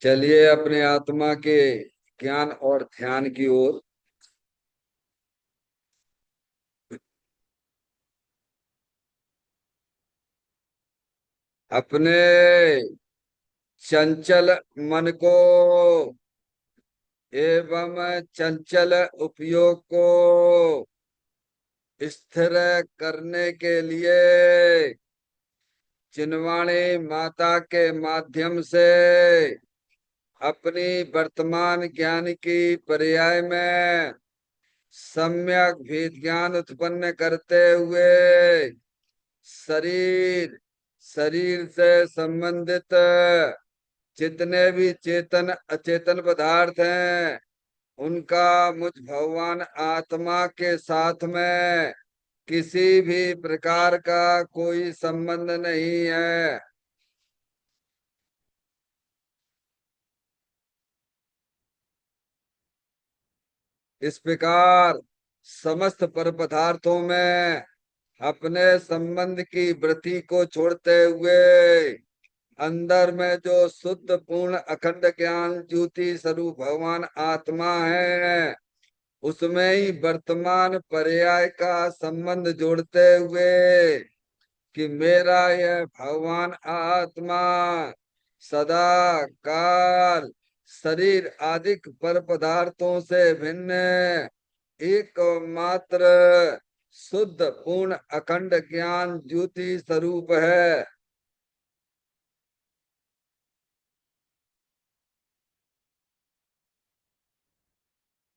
चलिए अपने आत्मा के ज्ञान और ध्यान की ओर। अपने चंचल मन को एवं चंचल उपयोग को स्थिर करने के लिए चिन्वाणी माता के माध्यम से अपनी वर्तमान ज्ञान की पर्याय में सम्यक भेद ज्ञान उत्पन्न करते हुए शरीर शरीर से संबंधित जितने भी चेतन अचेतन पदार्थ हैं उनका मुझ भगवान आत्मा के साथ में किसी भी प्रकार का कोई संबंध नहीं है। इस प्रकार समस्त पर पदार्थों में अपने संबंध की वृत्ति को छोड़ते हुए अंदर में जो शुद्ध पूर्ण अखंड ज्ञान ज्योति स्वरूप भगवान आत्मा है उसमें ही वर्तमान पर्याय का संबंध जोड़ते हुए कि मेरा यह भगवान आत्मा सदा काल शरीर आदि पर पदार्थों से भिन्न एकमात्र शुद्ध पूर्ण अखंड ज्ञान ज्योति स्वरूप है।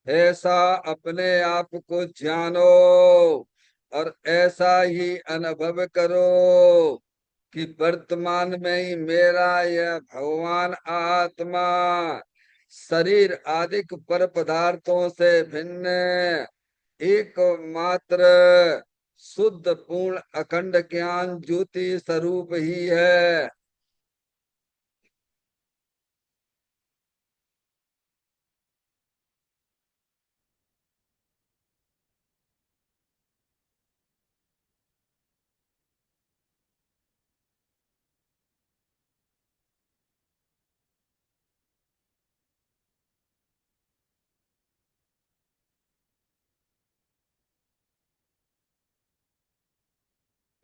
ऐसा अपने आप को जानो और ऐसा ही अनुभव करो कि वर्तमान में ही मेरा यह भगवान आत्मा शरीर आदि पर पदार्थों से भिन्न एकमात्र शुद्ध पूर्ण अखंड ज्ञान ज्योति स्वरूप ही है।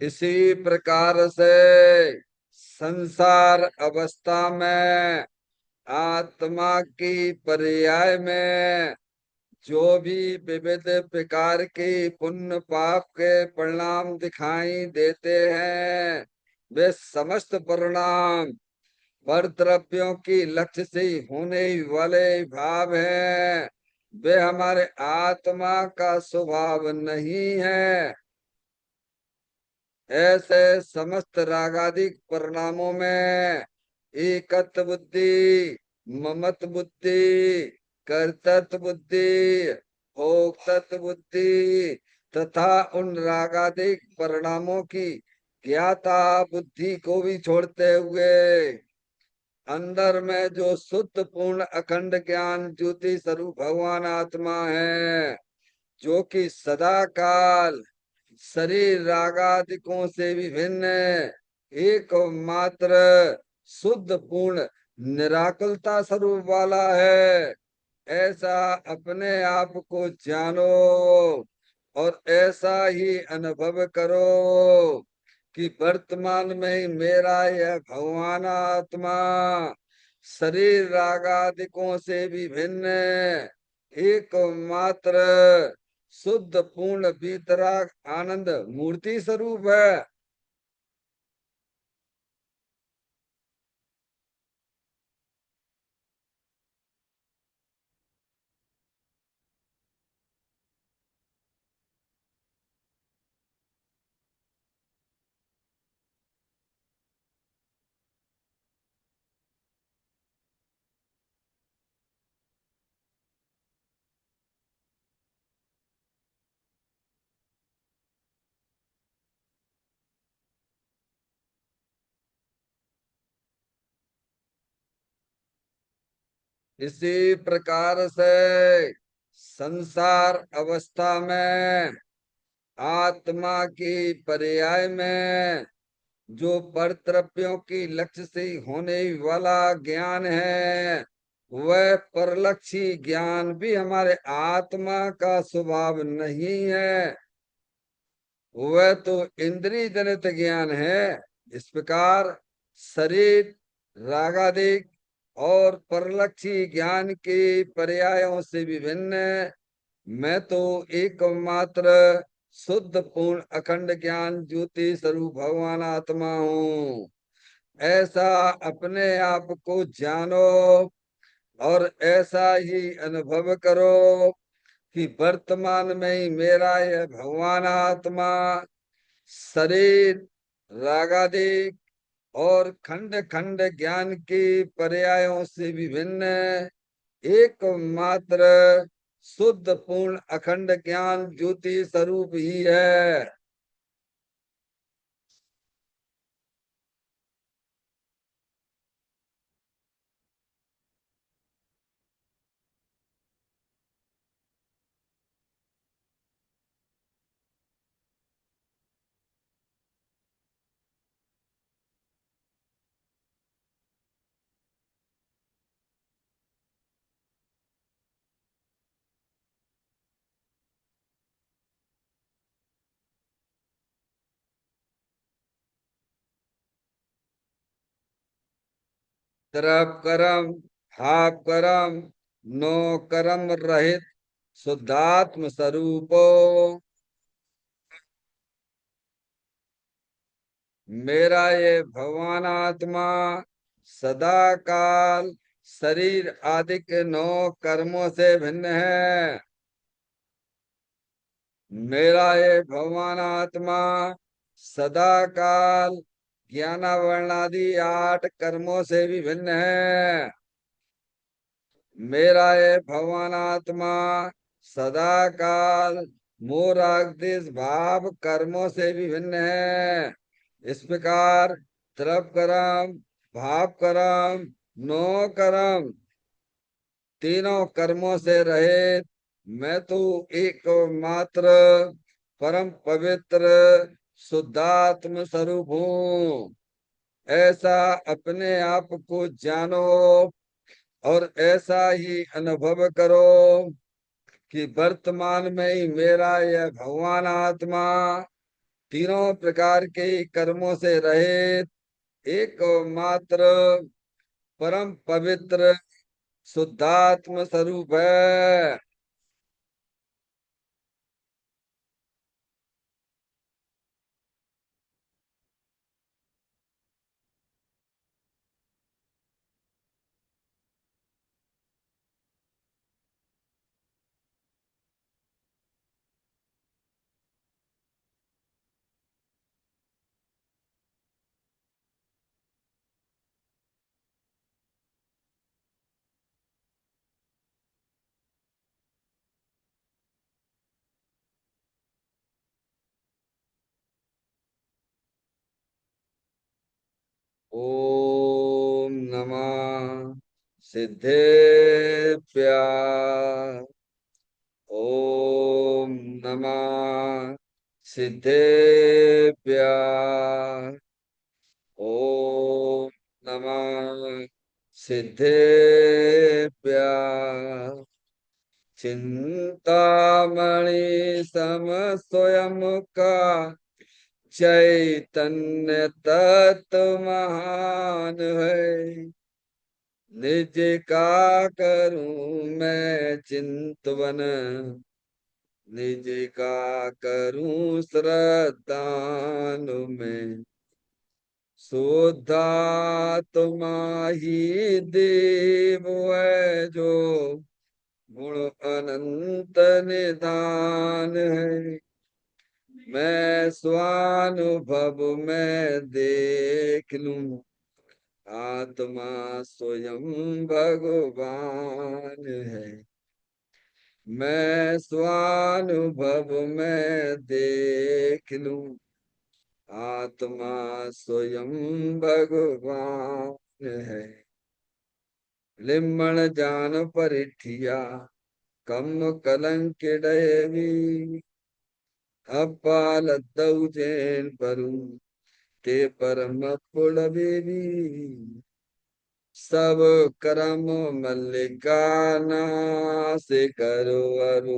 इसी प्रकार से संसार अवस्था में आत्मा की पर्याय में जो भी विविध प्रकार के पुण्य पाप के परिणाम दिखाई देते हैं वे समस्त परिणाम पर द्रव्यों की लक्ष्य से होने वाले भाव हैं। वे हमारे आत्मा का स्वभाव नहीं है। ऐसे समस्त रागादिक परिणामों में एकत्व बुद्धि, ममत्व बुद्धि, कर्तृत्व बुद्धि, भोक्तृत्व बुद्धि तथा उन रागादिक परिणामों की ज्ञाता बुद्धि को भी छोड़ते हुए अंदर में जो शुद्ध पूर्ण अखंड ज्ञान ज्योति स्वरूप भगवान आत्मा है जो कि सदा काल शरीर रागादिकों से विभिन्न एकमात्र शुद्ध पूर्ण निराकुलता स्वरूप वाला है। ऐसा अपने आप को जानो और ऐसा ही अनुभव करो कि वर्तमान में ही मेरा यह भगवान आत्मा शरीर रागादिकों से भी भिन्न एकमात्र शुद्ध पूर्ण वीतराग आनंद मूर्ति स्वरूप है। इसी प्रकार से संसार अवस्था में आत्मा की पर्याय में जो परद्रव्यों की लक्ष्य से होने वाला ज्ञान है, वह परलक्षी ज्ञान भी हमारे आत्मा का स्वभाव नहीं है। वह तो इंद्रिय जनित ज्ञान है। इस प्रकार शरीर, रागादिक और परलक्षी ज्ञान के पर्यायों से विभिन्न मैं तो एकमात्र शुद्ध पूर्ण अखंड ज्ञान ज्योति स्वरूप भगवान आत्मा हूँ। ऐसा अपने आप को जानो और ऐसा ही अनुभव करो कि वर्तमान में ही मेरा यह भगवान आत्मा शरीर, रागादिक और खंड खंड ज्ञान के पर्यायों से विभिन्न एकमात्र शुद्ध पूर्ण अखंड ज्ञान ज्योति स्वरूप ही है। तरप करम, भाप करम, नो कर्म रहित शुद्धात्म स्वरूपो मेरा ये भगवान आत्मा सदा काल शरीर आदि के नौ कर्मों से भिन्न है। मेरा ये भगवान आत्मा सदा काल ज्ञानावरणादि 8 कर्मों से भी भिन्न है। मेरा ये भगवान आत्मा सदा काल मोराग्देश भाव कर्मों से भी भिन्न है। इस प्रकार तरप करम, भाव करम, नो कर्म तीनों कर्मों से रहित मैं तो एकमात्र परम पवित्र शुद्धात्म स्वरूप हूँ। ऐसा अपने आप को जानो और ऐसा ही अनुभव करो कि वर्तमान में ही मेरा यह भगवान आत्मा तीनों प्रकार के कर्मों से रहित एकमात्र परम पवित्र शुद्धात्म स्वरूप है। ओम नमः सिद्धेभ्य। ओम नमः सिद्धेभ्य। ओम नमः सिद्धेभ्य। चिंतामणि सम स्वयं का चैतन्य तत्व महान है। निज का करूं मैं चिंतवन, निज का करूं श्रद्धान में। शुद्धात्मा ही देव है जो गुण अनंत निधान है। मैं स्वानुभव में देख लूं आत्मा स्वयं भगवान है। मैं स्वानुभव में देख लूं आत्मा स्वयं भगवान है। लिम्मण जान परिठिया कम कलंक डयवी अपाल दौजेन परू ते परम पुड़बेरी सब करम मल्लिकाना से करो अरु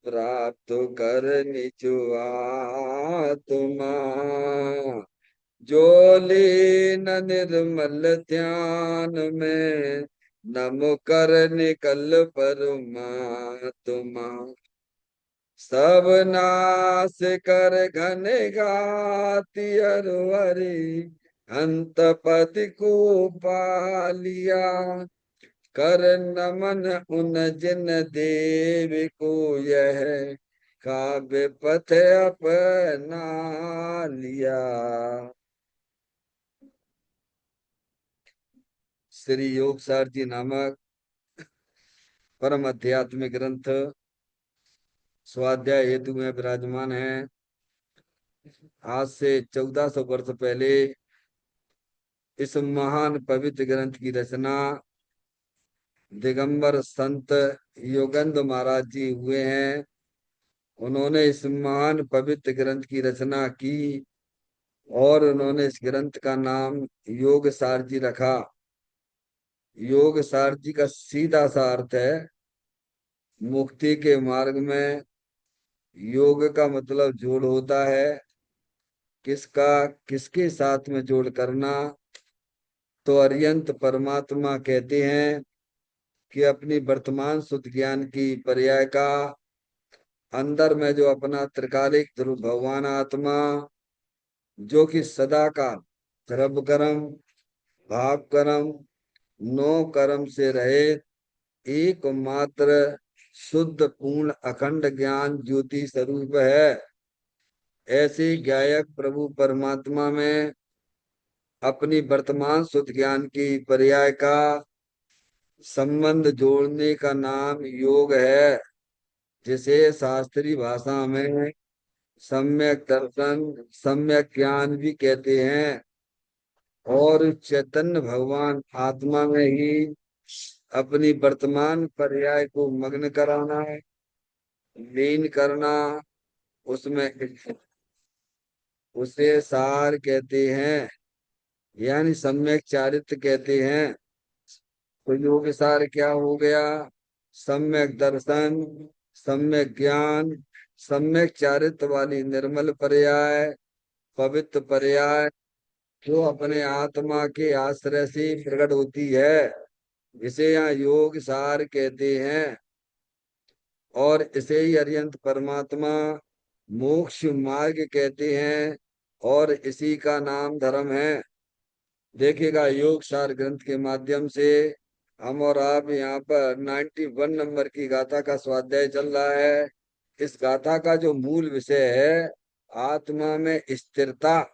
प्राप्त कर निचुआ तुमा जो लीन निर्मल ध्यान में नम कर निकल परमात्मा सब नाश कर घन गाति अरवरी अंत पति को पालिया कर नमन उन जिन देव को यह काव्य पथ अपना लिया। श्री योग सारथी नामक परम आध्यात्मिक ग्रंथ स्वाध्याय हेतु में विराजमान है। आज से 1400 वर्ष पहले इस महान पवित्र ग्रंथ की रचना दिगंबर संत योगेंद्र महाराज जी हुए हैं। उन्होंने इस महान पवित्र ग्रंथ की रचना की और उन्होंने इस ग्रंथ का नाम योग सारजी रखा। योग सारजी का सीधा सा अर्थ है मुक्ति के मार्ग में योग का मतलब जोड़ होता है। किसका किसके साथ में जोड़ करना? तो अरियंत परमात्मा कहते हैं कि अपनी वर्तमान शुद्ध ज्ञान की पर्याय का अंदर में जो अपना त्रिकालिक ध्रुव भगवान आत्मा जो कि सदा का सर्व कर्म भाव कर्म नो कर्म से रहे एकमात्र शुद्ध पूर्ण अखंड ज्ञान ज्योति स्वरूप है। ऐसे गायक प्रभु परमात्मा में अपनी वर्तमान शुद्ध ज्ञान की पर्याय का संबंध जोड़ने का नाम योग है, जिसे शास्त्रीय भाषा में सम्यक दर्शन सम्यक ज्ञान भी कहते हैं। और चैतन्य भगवान आत्मा में ही अपनी वर्तमान पर्याय को मग्न कराना है, लीन करना, उसमें उसे सार कहते हैं, यानी सम्यक चारित्र कहते हैं। तो योग सार क्या हो गया? सम्यक दर्शन, सम्यक ज्ञान, सम्यक चारित्र वाली निर्मल पर्याय, पवित्र पर्याय जो अपने आत्मा के आश्रय से प्रकट होती है, इसे यहाँ योग सार कहते हैं। और इसे ही अरिहंत परमात्मा मोक्ष मार्ग कहते हैं और इसी का नाम धर्म है। देखिएगा योग सार ग्रंथ के माध्यम से हम और आप यहाँ पर 91 नंबर की गाथा का स्वाध्याय चल रहा है। इस गाथा का जो मूल विषय है आत्मा में स्थिरता,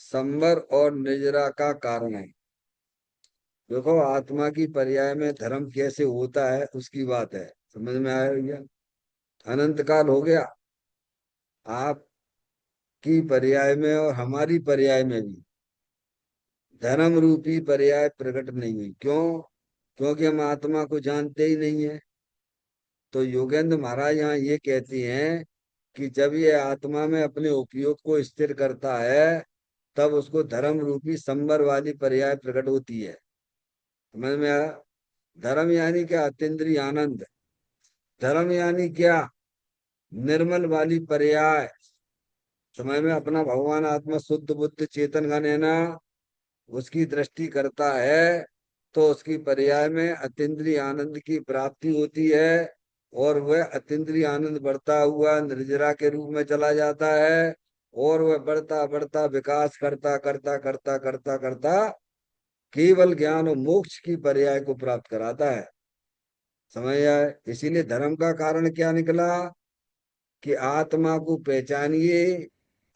संवर और निजरा का कारण है। देखो आत्मा की पर्याय में धर्म कैसे होता है उसकी बात है। समझ में आया भैया? अनंत काल हो गया आपकी पर्याय में और हमारी पर्याय में भी धर्म रूपी पर्याय प्रकट नहीं हुई। क्यों? क्योंकि हम आत्मा को जानते ही नहीं है। तो योगेंद्र महाराज यहाँ ये कहती हैं कि जब ये आत्मा में अपने उपयोग को स्थिर करता है तब उसको धर्म रूपी संवर वाली पर्याय प्रकट होती है। समझ में आया? धर्म यानी क्या? अतीन्द्रिय आनंद। धर्म यानी क्या? निर्मल वाली पर्याय। समय में अपना भगवान आत्मा शुद्ध बुद्ध चेतन घन है ना, उसकी दृष्टि करता है तो उसकी पर्याय में अतीन्द्रिय आनंद की प्राप्ति होती है और वह अतीन्द्रिय आनंद बढ़ता हुआ निर्जरा के रूप में चला जाता है और वह बढ़ता बढ़ता विकास करता करता करता करता करता केवल ज्ञान और मोक्ष की पर्याय को प्राप्त कराता है। समझ आए? इसीलिए धर्म का कारण क्या निकला कि आत्मा को पहचानिए,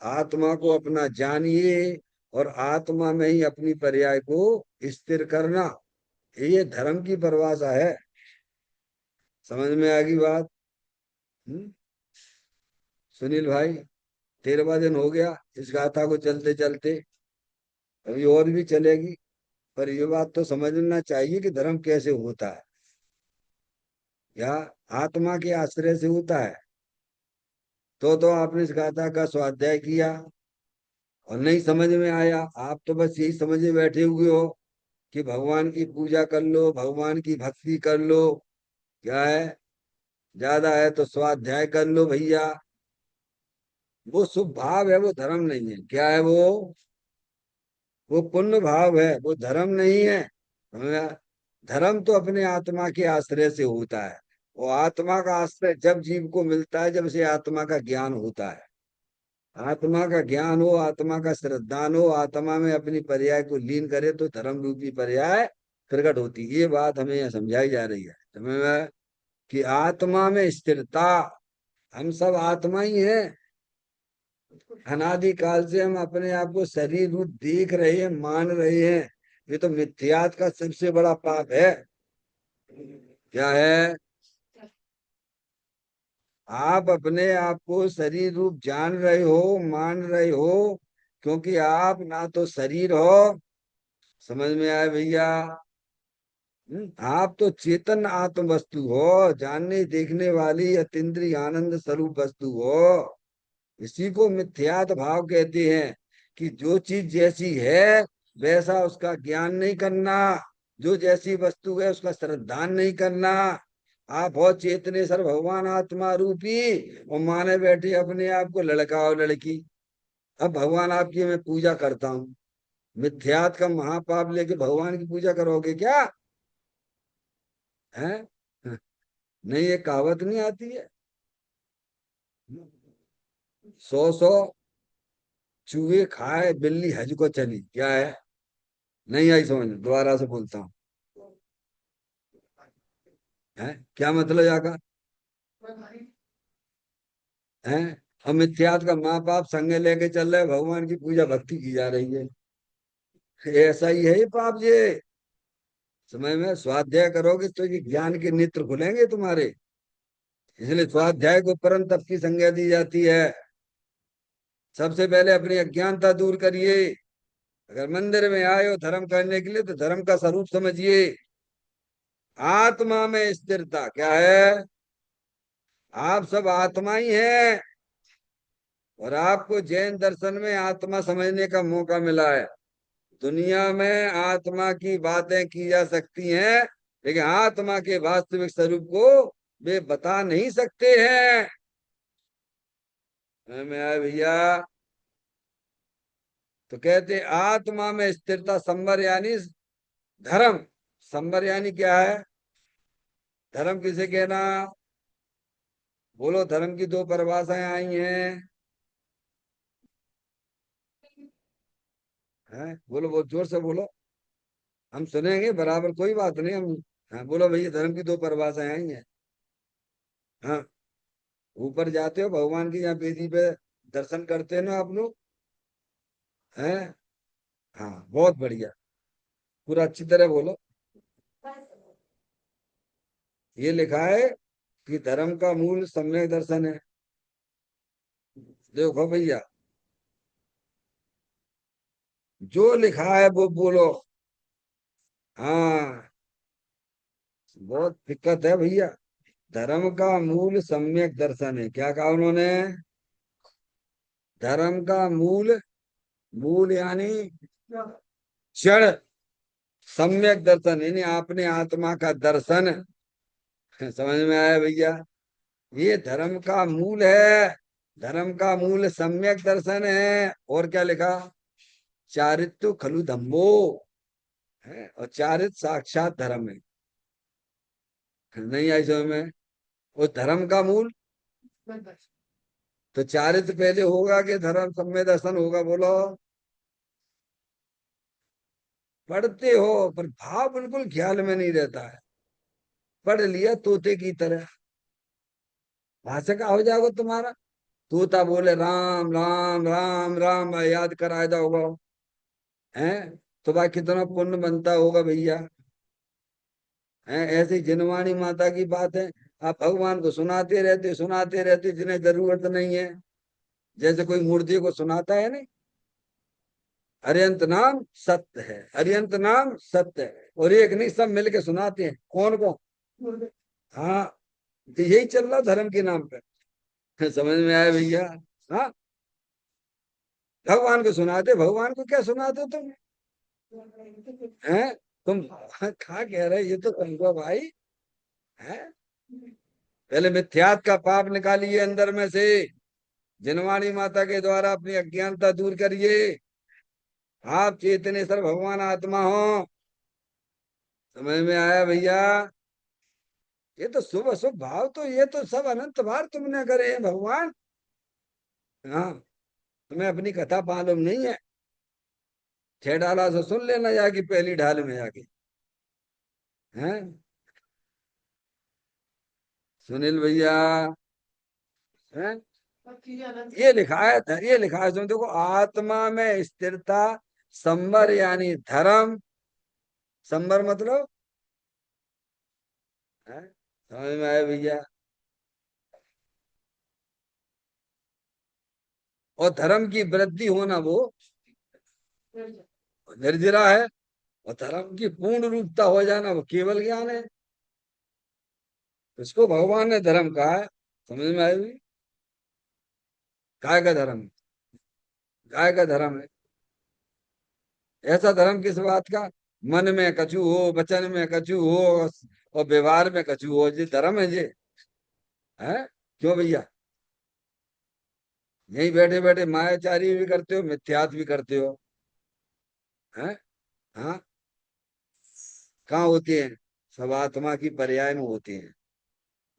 आत्मा को अपना जानिए और आत्मा में ही अपनी पर्याय को स्थिर करना। ये धर्म की परिभाषा है। समझ में आ गई बात? सुनील भाई 13वां दिन हो गया इस गाथा को चलते चलते, अभी और भी चलेगी। पर ये बात तो समझना चाहिए कि धर्म कैसे होता है, या आत्मा के आश्रय से होता है। तो आपने इस गाथा का स्वाध्याय किया और नहीं समझ में आया, आप तो बस यही समझे बैठे हुए हो कि भगवान की पूजा कर लो, भगवान की भक्ति कर लो। क्या है, ज्यादा है तो स्वाध्याय कर लो भैया। वो शुभ भाव है, वो धर्म नहीं है। क्या है वो पुण्य भाव है, वो धर्म नहीं है। समझ में आया? धर्म तो अपने आत्मा के आश्रय से होता है। वो आत्मा का आश्रय जब जीव को मिलता है, जब उसे आत्मा का ज्ञान होता है। आत्मा का ज्ञान हो, आत्मा का श्रद्धान हो, आत्मा में अपनी पर्याय को लीन करे तो धर्म रूपी पर्याय प्रकट होती है। ये बात हमें यहाँ समझाई जा रही है, समझ में आया? कि आत्मा में स्थिरता। हम सब आत्मा ही हैं। अनादि काल से हम अपने आप को शरीर रूप देख रहे हैं, मान रहे हैं। ये तो मिथ्यात का सबसे बड़ा पाप है। क्या है? आप अपने आप को शरीर रूप जान रहे हो, मान रहे हो, क्योंकि आप ना तो शरीर हो। समझ में आया भैया? आप तो चेतन आत्म वस्तु हो, जानने देखने वाली अतीन्द्रिय आनंद स्वरूप वस्तु हो। इसी को मिथ्यात्व भाव कहते हैं, कि जो चीज जैसी है वैसा उसका ज्ञान नहीं करना, जो जैसी वस्तु है उसका श्रद्धान नहीं करना। आप हो चेतनेश्वर भगवान आत्मा रूपी, और माने बैठे अपने आप को लड़का और लड़की। अब भगवान आपकी मैं पूजा करता हूँ, मिथ्यात्व का महापाप लेके भगवान की पूजा करोगे क्या? है? नहीं, ये कहावत नहीं आती है, सौ सौ चूहे खाए बिल्ली हज को चली। क्या है? नहीं आई समझ में? दोबारा से बोलता हूँ। है क्या मतलब यहाँ का? है, हम मिथ्यात्व का माँ बाप संगे लेके चल रहे, भगवान की पूजा भक्ति की जा रही है। ऐसा ही है ये पाप ये। समय में स्वाध्याय करोगे तो ये ज्ञान के नेत्र खुलेंगे तुम्हारे। इसलिए स्वाध्याय को परम तप की संज्ञा दी जाती है। सबसे पहले अपनी अज्ञानता दूर करिए। अगर मंदिर में आए हो धर्म करने के लिए, तो धर्म का स्वरूप समझिए। आत्मा में स्थिरता। क्या है? आप सब आत्मा ही हैं। और आपको जैन दर्शन में आत्मा समझने का मौका मिला है। दुनिया में आत्मा की बातें की जा सकती हैं, लेकिन आत्मा के वास्तविक स्वरूप को वे बता नहीं सकते हैं। समझ में आया भैया? तो कहते आत्मा में स्थिरता संवर यानी धर्म। संवर यानी क्या है? धर्म किसे कहना? बोलो, धर्म की दो परिभाषाएं आई हैं। हैं? बोलो, बहुत जोर से बोलो, हम सुनेंगे बराबर, कोई बात नहीं हम। हाँ बोलो भैया, धर्म की दो परिभाषाएं आई हैं। हाँ, ऊपर जाते हो भगवान की यहाँ वेदी पे, दर्शन करते हो ना आप लोग? हैं? हाँ, बहुत बढ़िया, पूरा अच्छी तरह बोलो। ये लिखा है कि धर्म का मूल सम्यक दर्शन है। देखो भैया, जो लिखा है वो बोलो। हाँ, बहुत दिक्कत है भैया। धर्म का मूल सम्यक दर्शन है, क्या कहा उन्होंने? धर्म का मूल, मूल यानी जड़, सम्यक दर्शन यानी आपने आत्मा का दर्शन। समझ में आया भैया? ये धर्म का मूल है। धर्म का मूल सम्यक दर्शन है। और क्या लिखा? चारित्व खलु धम्मो, है, और चारित साक्षात धर्म है। नहीं आई समझ में? वो धर्म का मूल, तो चारित्र पहले होगा कि धर्म सम्यक दर्शन होगा? बोलो। पढ़ते हो पर भाव बिल्कुल ख्याल में नहीं रहता है। पढ़ लिया तोते की तरह, भाषा का हो जाएगा तुम्हारा। तोता बोले राम राम राम राम, याद कराए होगा। है? तो भाई कितना पुण्य बनता होगा भैया। है? ऐसी जिनवाणी माता की बात है। आप भगवान को सुनाते रहते जिन्हें जरूरत नहीं है। जैसे कोई मूर्ति को सुनाता है नहीं। अरियंत नाम सत्य है, अरियंत नाम सत्य है, और एक नहीं सब मिलके सुनाते हैं। कौन को? हाँ, तो यही चल रहा धर्म के नाम पे। समझ में आया भैया? हाँ, भगवान को सुनाते, भगवान को क्या सुनाते तुम? हैं? तुम कहा कह रहे, ये तो तुमको भाई है। पहले मिथ्यात का पाप निकालिए अंदर में से, जिनवाणी माता के द्वारा अपनी अज्ञानता दूर करिए। आप चेतनेश्वर भगवान आत्मा हो। समझ में आया भैया? ये तो शुभ अशुभ भाव, तो ये तो सब अनंत बार तुमने करे हैं भगवान। हाँ, तुम्हें अपनी कथा मालूम नहीं है? 6 ढाला से सुन लेना जाके, पहली ढाल में जाके। हैं? सुनील भैया, हैं? ये लिखा है, ये लिखा है, तुम देखो, आत्मा में स्थिरता, संवर यानी धर्म। संवर मतलब, हैं? समझ में आया भैया? और धर्म की वृद्धि होना वो निर्जरा है। और धर्म की पूर्ण रूपता हो जाना वो केवल ज्ञान है। इसको भगवान ने धर्म कहा है। समझ में आई? काय का धर्म? काय का धर्म है? ऐसा धर्म किस बात का? मन में कछु हो, वचन में कछु हो, और व्यवहार में कछु हो, ये धर्म है ये? है? क्यों भैया? यहीं बैठे बैठे मायाचारी भी करते हो, मिथ्यात भी करते हो। है? हाँ। कहाँ होते हैं? सब आत्मा की पर्याय में होते हैं।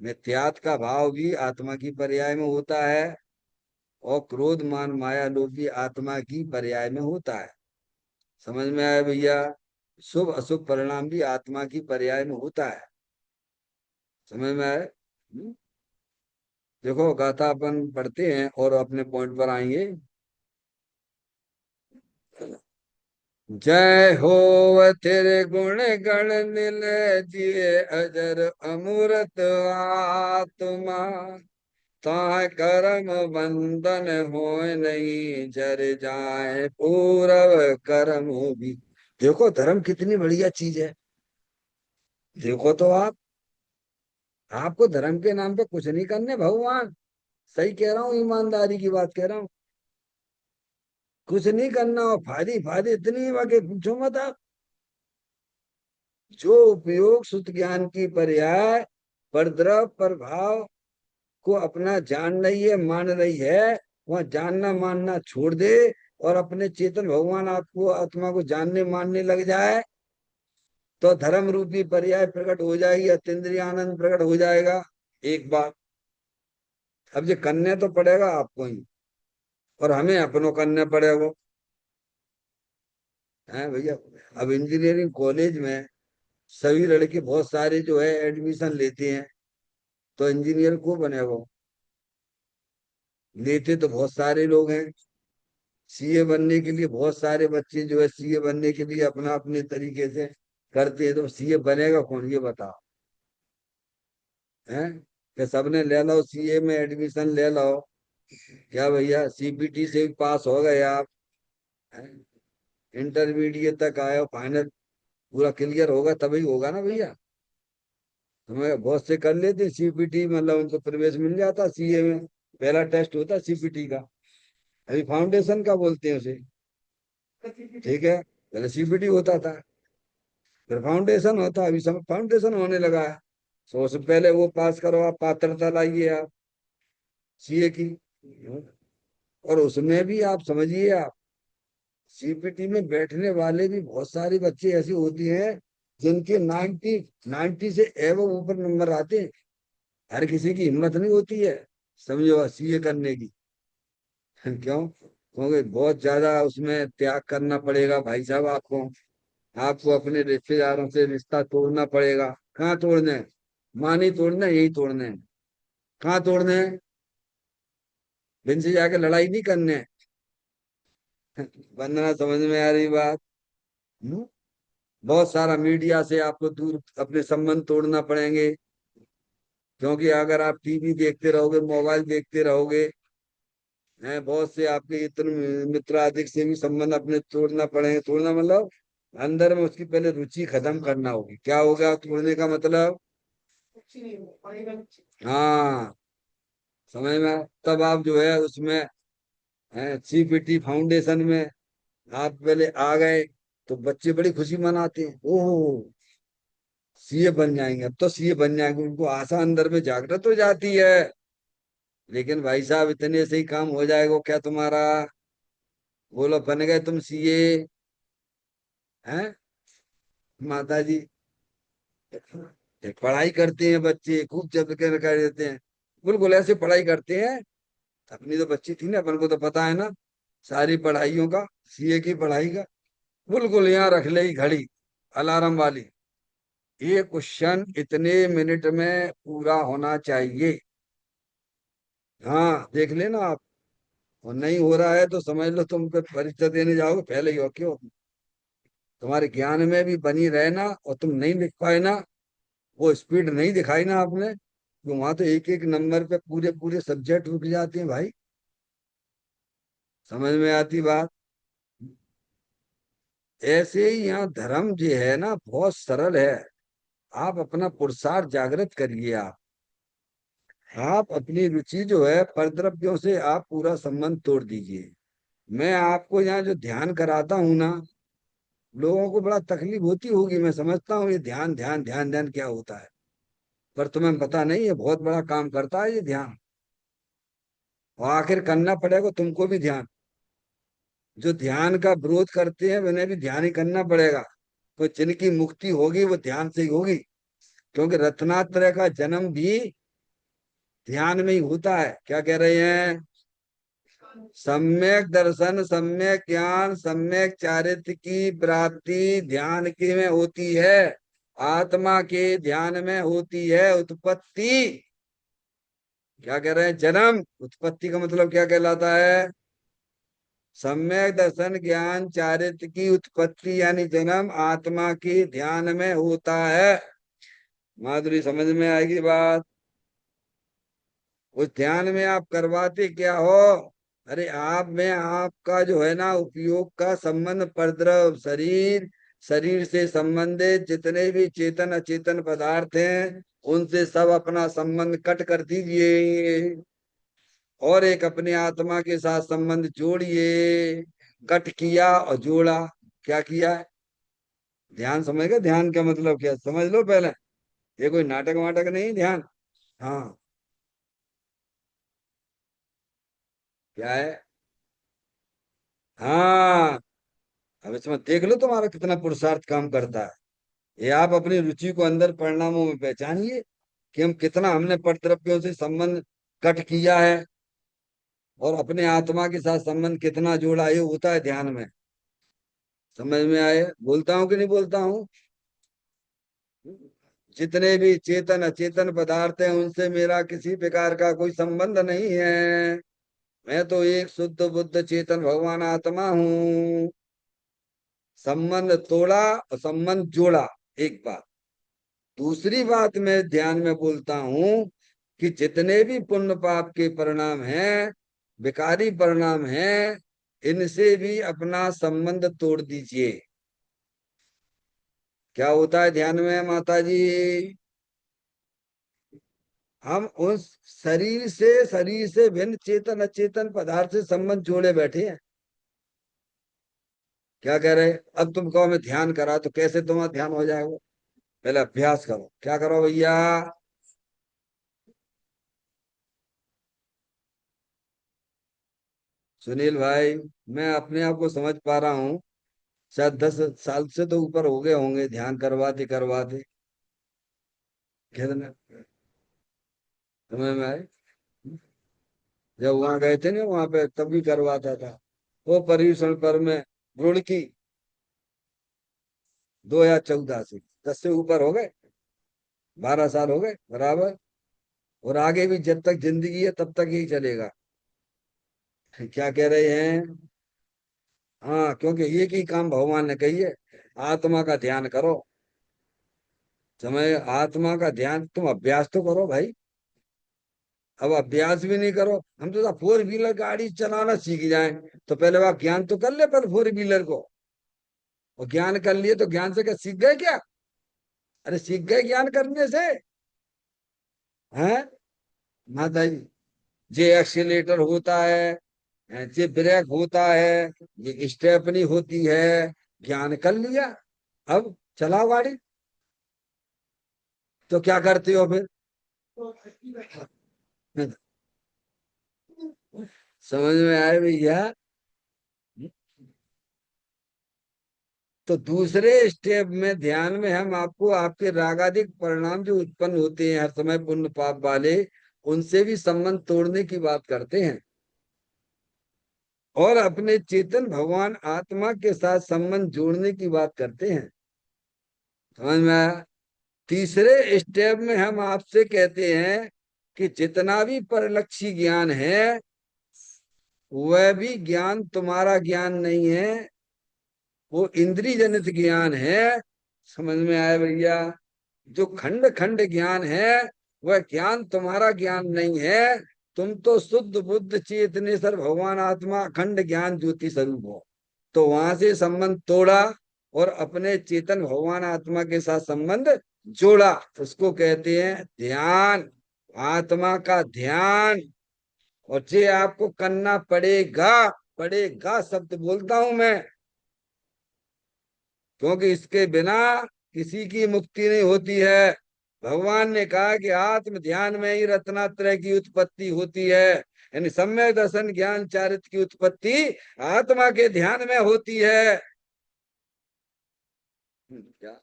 मिथ्यात का भाव भी आत्मा की पर्याय में होता है, और क्रोध मान माया लोभ भी आत्मा की पर्याय में होता है। समझ में आया भैया? शुभ अशुभ परिणाम भी आत्मा की पर्याय में होता है। समझ में आया? देखो, गाथा अपन पढ़ते हैं और अपने पॉइंट पर आएंगे। जय हो तेरे गुण गण निल जिए अजर अमूर्त आत्मा, ताह कर्म बंधन होए नहीं, जर जाए पूरव कर्म भी। देखो धर्म कितनी बढ़िया चीज है। देखो तो आप, आपको धर्म के नाम पे कुछ नहीं करने भगवान। सही कह रहा हूँ, ईमानदारी की बात कह रहा हूँ। कुछ नहीं करना, और फायदे फायदे इतनी वाके पूछो मत आप। जो उपयोग शुद्ध ज्ञान की पर्याय पर द्रव प्रभाव को अपना जान रही है, मान रही है, वह जानना मानना छोड़ दे, और अपने चेतन भगवान आपको आत्मा को जानने मानने लग जाए, तो धर्म रूपी पर्याय प्रकट हो जाएगी, अतीन्द्रिय आनंद प्रकट हो जाएगा। एक बात, अब ये करने तो पड़ेगा आपको ही, और हमें अपनों करने पड़ेगा। है भैया? अब इंजीनियरिंग कॉलेज में सभी लड़के बहुत सारे जो है एडमिशन लेते हैं, तो इंजीनियर को बनेगा? लेते तो बहुत सारे लोग हैं। सीए बनने के लिए बहुत सारे बच्चे जो है सीए बनने के लिए अपना अपने तरीके से करते हैं, तो सीए बनेगा कौन, ये बताओ? है कि सबने ले लो सीए में एडमिशन ले लो? क्या भैया, सीपीटी से भी पास हो गए आप? हैं? इंटरमीडिएट तक आए हो, फाइनल पूरा क्लियर होगा तभी होगा ना भैया। हमें बहुत से कर लेते सीपीटी, मतलब उनको प्रवेश मिल जाता सीए में। पहला टेस्ट होता सीपीटी का, अभी फाउंडेशन का बोलते हैं उसे। ठीक है, पहले सीपीटी होता था, फिर फाउंडेशन होता, अभी सब फाउंडेशन होने लगा है। सो उससे पहले वो पास करो, आप पात्रता लाइए आप सीए की। और उसमें भी आप समझिए, आप सीपीटी में बैठने वाले भी बहुत सारे बच्चे ऐसे होते हैं जिनके 90 से एवं ऊपर नंबर आते हैं। हर किसी की हिम्मत नहीं होती है, समझो, सीए करने की। क्यों? क्योंकि बहुत ज्यादा उसमें त्याग करना पड़ेगा भाई साहब आपको। आपको अपने रिश्तेदारों से रिश्ता तोड़ना पड़ेगा। कहाँ तोड़ना है? माँ नहीं तोड़ना है, यही तोड़ना है। कहाँ तोड़ना है? दिन से जाके लड़ाई नहीं करने है। वंदना, समझ में आ रही बात? हम्म? बहुत सारा मीडिया से आपको दूर अपने संबंध तोड़ना पड़ेंगे, क्योंकि अगर आप टीवी देखते रहोगे, मोबाइल देखते रहोगे, हैं, बहुत से आपके इतने मित्र आदि से भी संबंध अपने तोड़ना पड़ेंगे। तोड़ना मतलब अंदर में उसकी पहले रुचि खत्म करना होगी। क्या होगा तोड़ने का मतलब? हाँ, समझ में? तब आप जो है उसमें हैं CPT फाउंडेशन में आप पहले आ गए, तो बच्चे बड़ी खुशी मनाते हैं, ओह सीए बन जाएंगे, अब तो सीए बन जाएंगे, उनको आशा अंदर में जागृत हो जाती है। लेकिन भाई साहब इतने से ही काम हो जाएगा क्या तुम्हारा? बोलो बन गए तुम सीए हैं माता जी? पढ़ाई करते हैं बच्चे, खूब जब कर देते हैं, बिल्कुल ऐसे पढ़ाई करते हैं। अपनी तो बच्ची थी ना, अपन को तो पता है ना सारी पढ़ाइयों का, सीए की पढ़ाई का। बिल्कुल यहाँ रख ले घड़ी अलार्म वाली, ये क्वेश्चन इतने मिनट में पूरा होना चाहिए। हाँ देख लेना आप, और नहीं हो रहा है तो समझ लो तुम पे परीक्षा देने जाओगे पहले ही हो क्यों। तुम्हारे ज्ञान में भी बनी रहे ना, और तुम नहीं लिख पाए ना, वो स्पीड नहीं दिखाई ना आपने, तो वहां तो एक एक नंबर पे पूरे पूरे सब्जेक्ट रुक जाते हैं भाई। समझ में आती बात? ऐसे ही यहाँ धर्म जो है ना बहुत सरल है। आप अपना पुरुषार्थ जागृत करिए। आप अपनी रुचि जो है परद्रव्यों से आप पूरा संबंध तोड़ दीजिए। मैं आपको यहाँ जो ध्यान कराता हूँ ना, लोगों को बड़ा तकलीफ होती होगी, मैं समझता हूँ, ये ध्यान ध्यान ध्यान ध्यान क्या होता है, पर तुम्हें पता नहीं है बहुत बड़ा काम करता है ये ध्यान। और आखिर करना पड़ेगा तुमको भी ध्यान। जो ध्यान का विरोध करते हैं उन्हें भी ध्यान ही करना पड़ेगा। तो जिनकी मुक्ति होगी वो ध्यान से ही होगी, क्योंकि रत्नात्रय का जन्म भी ध्यान में ही होता है। क्या कह रहे हैं? सम्यक दर्शन, सम्यक ज्ञान, सम्यक चारित्र की प्राप्ति ध्यान के में होती है। आत्मा के ध्यान में होती है उत्पत्ति। क्या कह रहे हैं? जन्म। उत्पत्ति का मतलब क्या कहलाता है? सम्यक दर्शन ज्ञान चारित्र की उत्पत्ति यानी जन्म आत्मा के ध्यान में होता है। माधुरी समझ में आएगी बात? उस ध्यान में आप करवाते क्या हो? अरे आप में आपका जो है ना उपयोग का संबंध परद्रव शरीर, शरीर से संबंधित जितने भी चेतन अचेतन पदार्थ हैं उनसे सब अपना संबंध कट कर दीजिए, और एक अपने आत्मा के साथ संबंध जोड़िए। कट किया और जोड़ा, क्या किया है? ध्यान समझ गए? ध्यान का मतलब क्या समझ लो पहले, ये कोई नाटक वाटक नहीं ध्यान। हाँ क्या है? हाँ, अब इसमें देख लो तुम्हारा कितना पुरुषार्थ काम करता है। ये आप अपनी रुचि को अंदर परिणामों में पहचानिए कि हम कितना हमने परद्रव्यों से संबंध कट किया है, और अपने आत्मा के साथ संबंध कितना जोड़ा, ये होता है ध्यान में। समझ में आए? बोलता हूँ कि नहीं बोलता हूँ? जितने भी चेतन अचेतन पदार्थ हैं उनसे मेरा किसी प्रकार का कोई संबंध नहीं है। मैं तो एक शुद्ध बुद्ध चेतन भगवान आत्मा हूँ। संबंध तोड़ा और संबंध जोड़ा, एक बात। दूसरी बात मैं ध्यान में बोलता हूं कि जितने भी पुण्य पाप के परिणाम हैं, विकारी परिणाम हैं, इनसे भी अपना संबंध तोड़ दीजिए। क्या होता है ध्यान में माता जी? हम उस शरीर से भिन्न चेतन अचेतन पदार्थ से संबंध जोड़े बैठे हैं। क्या कह रहे? अब तुम कहो मैं ध्यान करा, तो कैसे तुम्हारा ध्यान हो जाएगा? पहले अभ्यास करो। क्या करो भैया? सुनील भाई, मैं अपने आप को समझ पा रहा हूँ, शायद 10 साल से तो ऊपर हो गए होंगे ध्यान करवाते करवाते। कितने समय में आए? जब वहां गए थे ना वहां पे तब भी करवाता था। वो पर्यूषण पर में रुड़की 2014 से, 10 से ऊपर हो गए, 12 साल हो गए बराबर। और आगे भी जब तक जिंदगी है तब तक यही चलेगा। क्या कह रहे हैं? हाँ, क्योंकि एक ही काम भगवान ने कही है, आत्मा का ध्यान करो। समय आत्मा का ध्यान, तुम अभ्यास तो करो भाई। अब अभ्यास भी नहीं करो, हम तो 4 व्हीलर गाड़ी चलाना सीख जाएं, तो पहले आप ज्ञान तो कर ले पर 4 व्हीलर को। और ज्ञान कर लिए तो ज्ञान से क्या सीख गए क्या? अरे सीख गए ज्ञान करने से? हैं माता जी? जे एक्सीलेटर होता है, ऐसे ब्रेक होता है, ये स्टेपनी होती है, ज्ञान कर लिया। अब चलाओ गाड़ी। तो क्या करते हो फिर? समझ में आए भैया? तो दूसरे स्टेप में ध्यान में हम आपको आपके रागादिक परिणाम जो उत्पन्न होते हैं हर समय पुण्य पाप वाले, उनसे भी संबंध तोड़ने की बात करते हैं, और अपने चेतन भगवान आत्मा के साथ संबंध जोड़ने की बात करते हैं। समझ में आया? तीसरे स्टेप में हम आपसे कहते हैं कि जितना भी परलक्षी ज्ञान है, वह भी ज्ञान तुम्हारा ज्ञान नहीं है, वो इंद्रिय जनित ज्ञान है। समझ में आया भैया? जो खंड खंड ज्ञान है, वह ज्ञान तुम्हारा ज्ञान नहीं है। तुम तो शुद्ध बुद्ध चेतनेश्वर भगवान आत्मा अखंड ज्ञान ज्योति स्वरूप हो। तो वहां से संबंध तोड़ा और अपने चेतन भगवान आत्मा के साथ संबंध जोड़ा, उसको कहते हैं ध्यान, आत्मा का ध्यान। और ये आपको करना पड़ेगा। पड़ेगा शब्द बोलता हूं मैं, क्योंकि इसके बिना किसी की मुक्ति नहीं होती है। भगवान ने कहा कि आत्म ध्यान में ही रत्नात्रय की उत्पत्ति होती है, यानी सम्यक दर्शन ज्ञान चारित्र की उत्पत्ति आत्मा के ध्यान में होती है। क्या?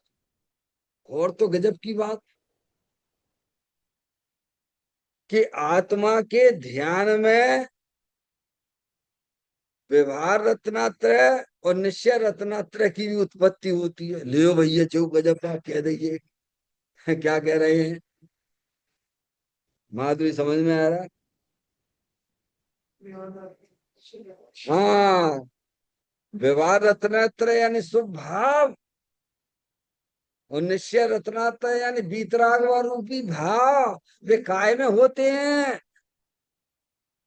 और तो गजब की बात कि आत्मा के ध्यान में व्यवहार रत्नात्रय और निश्चय रत्नात्रय की भी उत्पत्ति होती है। लियो भैया, जो गजब का कह दीजिए। क्या कह रहे हैं माधुरी, समझ में आ रहा? हाँ, व्यवहार रत्नात्रय यानी शुभ भाव, और निश्चय रत्नात्रय यानी वीतराग व रूपी भाव। वे काय में होते हैं?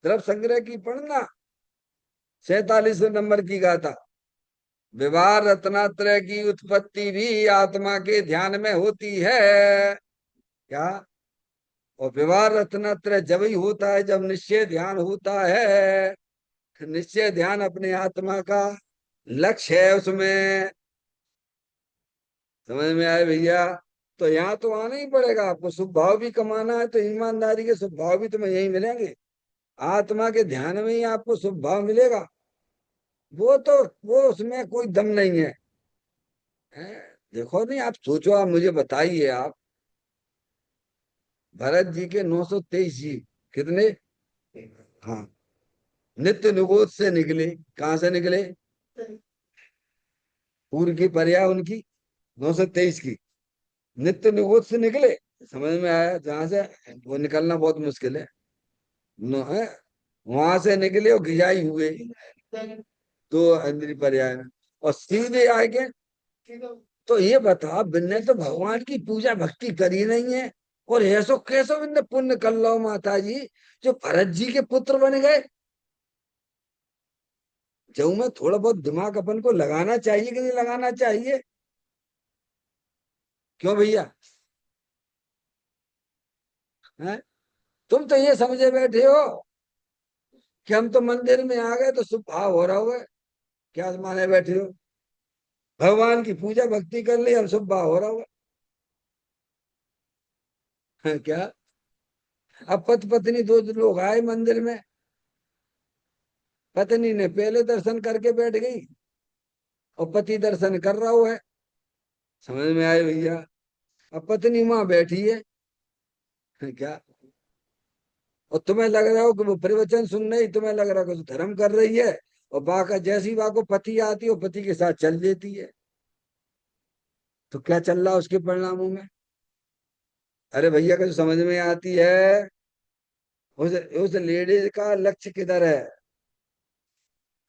द्रव संग्रह की पढ़ना, 47वें नंबर की गाथा। व्यवहार रत्नात्रय की उत्पत्ति भी आत्मा के ध्यान में होती है। क्या? और व्यवहार रत्नात्रय जब ही होता है जब निश्चय ध्यान होता है। निश्चय ध्यान अपने आत्मा का लक्ष्य है उसमें। समझ में आए भैया? तो यहाँ तो आना ही पड़ेगा आपको। शुभ भाव भी कमाना है तो ईमानदारी के शुभ भाव भी तुम्हें यही मिलेंगे। आत्मा के ध्यान में ही आपको शुभ भाव मिलेगा। वो तो, वो उसमें कोई दम नहीं है, हैं? देखो नहीं, आप सोचो, आप मुझे बताइए, आप भरत जी के 923 जी कितने? हाँ, नित्य निगोद से निकले। कहाँ से निकले? पूर्व की पर्या उनकी 923 की नित्य निगोद से निकले। समझ में आया? जहां से वो निकलना बहुत मुश्किल है, है? वहां से निकले और घिजाई हुए तो इंद्रिय पर्याय में, और सीधे आगे। तो ये बता, बिन्ने तो भगवान की पूजा भक्ति करी नहीं है, और ऐसो कैसो बिन्ने पुण्य कर लो माता जी, जो भरत जी के पुत्र बन गए। जो में थोड़ा बहुत दिमाग अपन को लगाना चाहिए कि नहीं लगाना चाहिए? क्यों भैया? हैं? तुम तो ये समझे बैठे हो कि हम तो मंदिर में आ गए तो शुभ भाव हो रहा हुआ है। क्या माने बैठे हो? भगवान की पूजा भक्ति कर ली, हम शुभ भाव हो रहा हुआ है। क्या? अब पति पत्नी दो लोग आए मंदिर में, पत्नी ने पहले दर्शन करके बैठ गई और पति दर्शन कर रहा हुआ है। समझ में आए भैया? अब पत्नी वहां बैठी है। क्या? और तुम्हें लग रहा हो कि वो प्रवचन सुन रही, तुम्हें लग रहा है कि धर्म कर रही है, और बाका जैसी बा को पति आती है वो पति के साथ चल देती है। तो क्या चल रहा है उसके परिणामों में? अरे भैया, का जो समझ में आती है, उस लेडीज का लक्ष्य किधर है?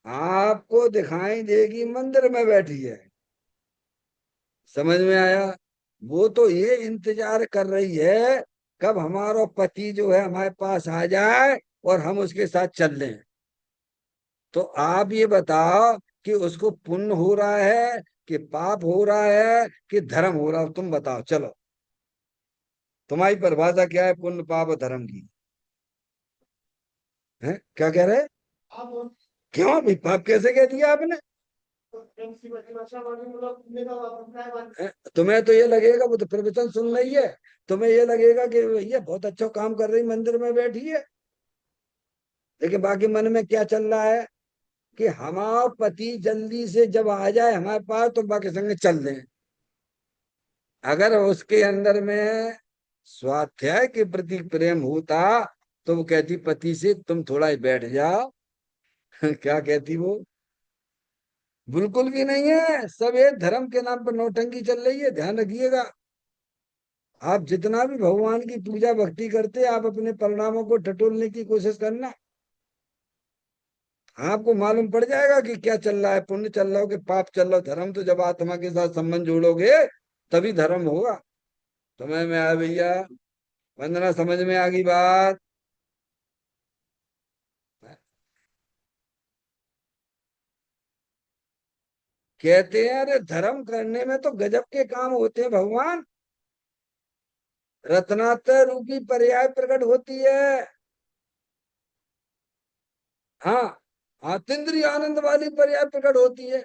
आपको दिखाई देगी मंदिर में बैठी है। समझ में आया? वो तो ये इंतजार कर रही है कब हमारा पति जो है हमारे पास आ जाए और हम उसके साथ चल लें। तो आप ये बताओ कि उसको पुण्य हो रहा है कि पाप हो रहा है कि धर्म हो रहा है? तुम बताओ चलो, तुम्हारी परिभाषा क्या है पुण्य पाप और धर्म की? है क्या कह रहे? क्यों भी पाप कैसे कह दिया आपने? तुम्हें तो ये लगेगा, वो तो प्रवचन सुन रही है, तुम्हें ये लगेगा कि भैया बहुत अच्छा काम कर रही, मंदिर में बैठी है, लेकिन बाकी मन में क्या चल रहा है कि हमारा पति जल्दी से जब आ जाए हमारे पास तो बाकी संग चल दें। अगर उसके अंदर में स्वाध्याय के प्रति प्रेम होता तो वो कहती पति से तुम थोड़ा ही बैठ जाओ। क्या कहती वो? बिल्कुल भी नहीं है, सब ये धर्म के नाम पर नौटंकी चल रही है, ध्यान रखिएगा। आप जितना भी भगवान की पूजा भक्ति करते आप अपने परिणामों को टटोलने की कोशिश करना, आपको मालूम पड़ जाएगा कि क्या चल रहा है, पुण्य चल रहा हो कि पाप चल रहा हो। धर्म तो जब आत्मा के साथ संबंध जोड़ोगे तभी धर्म होगा। समझ में आया भैया? वंदना, समझ में आ गई बात? कहते हैं अरे धर्म करने में तो गजब के काम होते हैं भगवान। रत्नाकर रूपी पर्याय प्रकट होती है। हाँ, आतीन्द्रिय आनंद वाली पर्याय प्रकट होती है।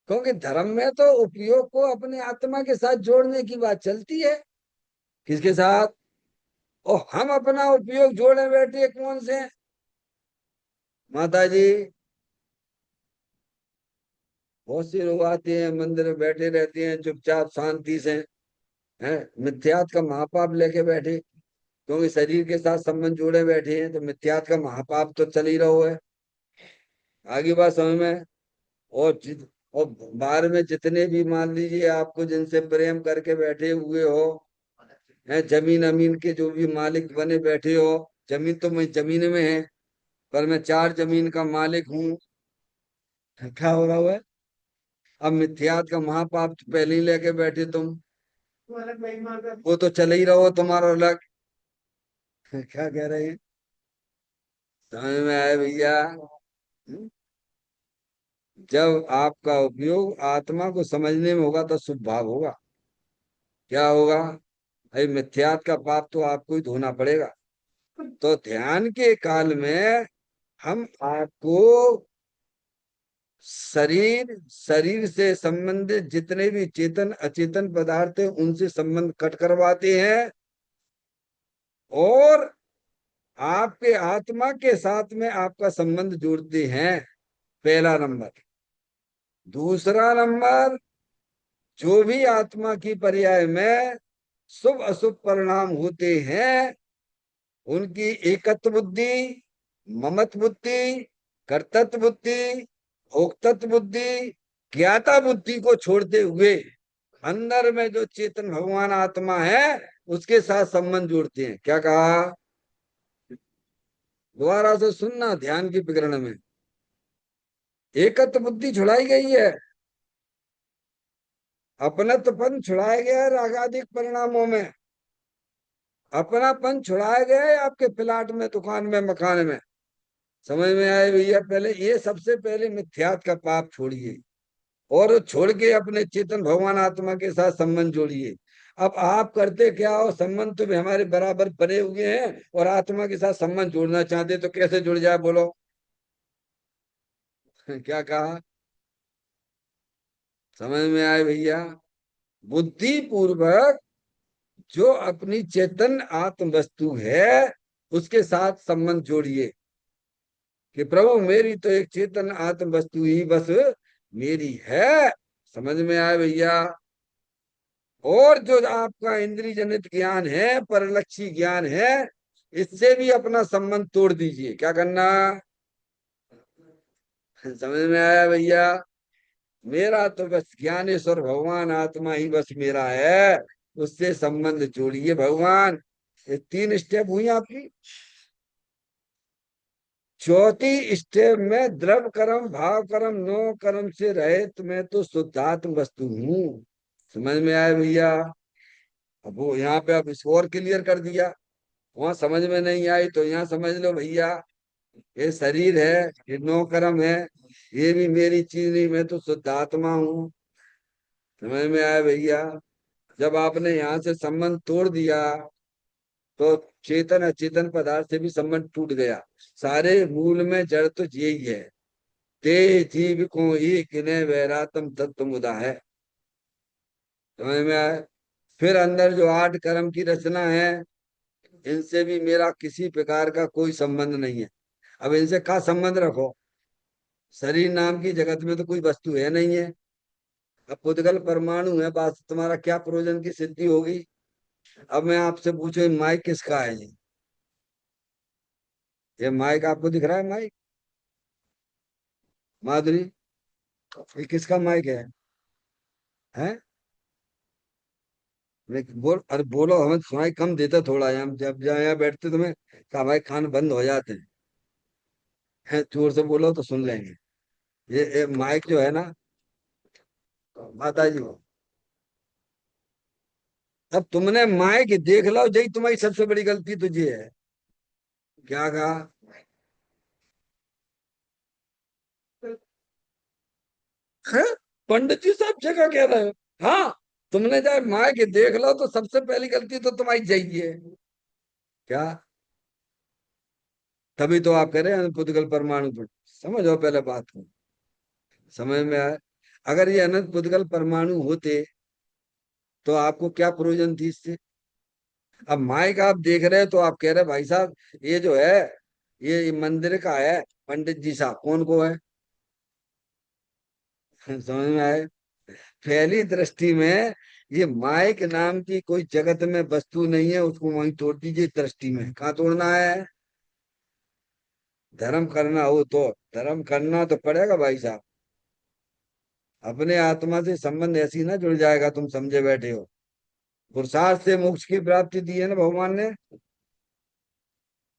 क्योंकि धर्म में तो उपयोग को अपने आत्मा के साथ जोड़ने की बात चलती है। किसके साथ? और हम अपना उपयोग जोड़े बैठे कौन से? माता जी, बहुत से लोग आते हैं मंदिर में बैठे रहते हैं चुपचाप शांति से, हैं मिथ्यात का महापाप लेके बैठे, क्योंकि शरीर के साथ संबंध जोड़े बैठे हैं तो मिथ्यात का महापाप तो चल ही रहा है। आगे बात समझ में? और बाहर में जितने भी मान लीजिए आपको जिनसे प्रेम करके बैठे हुए हो, हैं जमीन अमीन के जो भी मालिक बने बैठे हो, जमीन तो मैं जमीन में है पर मैं चार जमीन का मालिक हूँ। क्या हो रहा है? अब मिथ्यात का महापाप तो पहले ही लेके बैठे तुम, वो तो चले ही रहो तुम्हारा अलग। क्या कह रहे हैं? समझ में आए भैया? हम्म? जब आपका उपयोग आत्मा को समझने में होगा तो शुभ भाव होगा। क्या होगा? भाई मिथ्यात का पाप तो आपको ही धोना पड़ेगा। तो ध्यान के काल में हम आपको शरीर शरीर से संबंधित जितने भी चेतन अचेतन पदार्थ है उनसे संबंध कट करवाते हैं, और आपके आत्मा के साथ में आपका संबंध जोड़ते हैं। पहला नंबर। दूसरा नंबर, जो भी आत्मा की पर्याय में शुभ अशुभ परिणाम होते हैं उनकी एकत्व बुद्धि, ममत्व बुद्धि, कर्तृत्व बुद्धि, भोक्तत्व बुद्धि, ज्ञाता बुद्धि को छोड़ते हुए अंदर में जो चेतन भगवान आत्मा है उसके साथ संबंध जोड़ते हैं। क्या कहा? दोबारा से सुनना ध्यान की प्रकरण में। एकत्व बुद्धि छुड़ाई गई है, अपनत्वपन छुड़ाया गया है रागादिक परिणामों में, अपनापन छुड़ाया गया है आपके प्लाट में, दुकान में, मकान में। समझ में आए भैया? पहले ये सबसे पहले मिथ्यात का पाप छोड़िए और छोड़ के अपने चेतन भगवान आत्मा के साथ संबंध जोड़िए। अब आप करते क्या हो? संबंध तो भी हमारे बराबर बने हुए हैं और आत्मा के साथ संबंध जोड़ना चाहते तो कैसे जुड़ जाए बोलो? क्या कहा? समझ में आए भैया? बुद्धि पूर्वक जो अपनी चेतन आत्म वस्तु है उसके साथ संबंध जोड़िए कि प्रभु मेरी तो एक चेतन आत्म वस्तु ही बस मेरी है। समझ में आए भैया? और जो आपका इंद्रिय जनित ज्ञान है, परलक्षी ज्ञान है, इससे भी अपना संबंध तोड़ दीजिए। क्या करना? समझ में आया भैया? मेरा तो बस ज्ञानेश्वर भगवान आत्मा ही बस मेरा है, उससे संबंध जोड़िए भगवान। ये तीन स्टेप हुई आपकी। चौथी स्टेप में द्रव कर्म भाव कर्म नो कर्म से रहित मैं तो शुद्धात्म वस्तु हूँ। समझ में आया भैया? अब वो यहाँ पे अब इसको और क्लियर कर दिया। वहां समझ में नहीं आई तो यहाँ समझ लो भैया। ये शरीर है, ये नो कर्म है, ये भी मेरी चीज नहीं, मैं तो शुद्ध आत्मा हूँ। समझ में आया भैया? जब आपने यहाँ से संबंध तोड़ दिया तो चेतन अचेतन पदार्थ से भी संबंध टूट गया। सारे मूल में जड़ तो यही है। ते जीव को एक ने वैरातम तत्व मुदा है। समझ में आया? फिर अंदर जो 8 कर्म की रचना है, इनसे भी मेरा किसी प्रकार का कोई संबंध नहीं है। अब इनसे क्या संबंध रखो? शरीर नाम की जगत में तो कोई वस्तु है नहीं है। अब पुद्गल परमाणु है, बात तुम्हारा क्या प्रयोजन की सिद्धि होगी? अब मैं आपसे पूछूं, ये माइक किसका है? ये माइक आपको दिख रहा है? माइक, माधुरी, ये किसका माइक है? हैं? मैं बोल, अरे बोलो, हमें सुनाई कम देता थोड़ा। हम जब जहाँ यहाँ बैठते तुम्हें का हमारे कान बंद हो जाते हैं। जोर से बोलो तो सुन लेंगे। ये माइक जो है ना, माता जी, अब तुमने माइक देख लो, यही तुम्हारी सबसे बड़ी गलती तुझे है। क्या कहा? हैं? पंडित जी सब जगह कह रहे हो? हाँ, तुमने चाहे माइक देख लो तो सबसे पहली गलती तो तुम्हारी यही है। क्या? तभी तो आप कह रहे हैं पुद्गल परमाणु पर। समझो पहले बात को। समझ में आया? अगर ये अनंत पुद्गल परमाणु होते तो आपको क्या प्रयोजन थी इससे? अब माइक आप देख रहे हैं तो आप कह रहे हैं भाई साहब, ये जो है ये मंदिर का है, पंडित जी साहब कौन को है? समझ में आए? पहली दृष्टि में ये माइक नाम की कोई जगत में वस्तु नहीं है, उसको वहीं तोड़ दीजिए। दृष्टि में कहाँ तोड़ना है? धर्म करना हो तो धर्म करना तो पड़ेगा भाई साहब। अपने आत्मा से संबंध ऐसी ना जुड़ जाएगा, तुम समझे बैठे हो। पुरुषार्थ से मोक्ष की प्राप्ति दी है ना भगवान ने।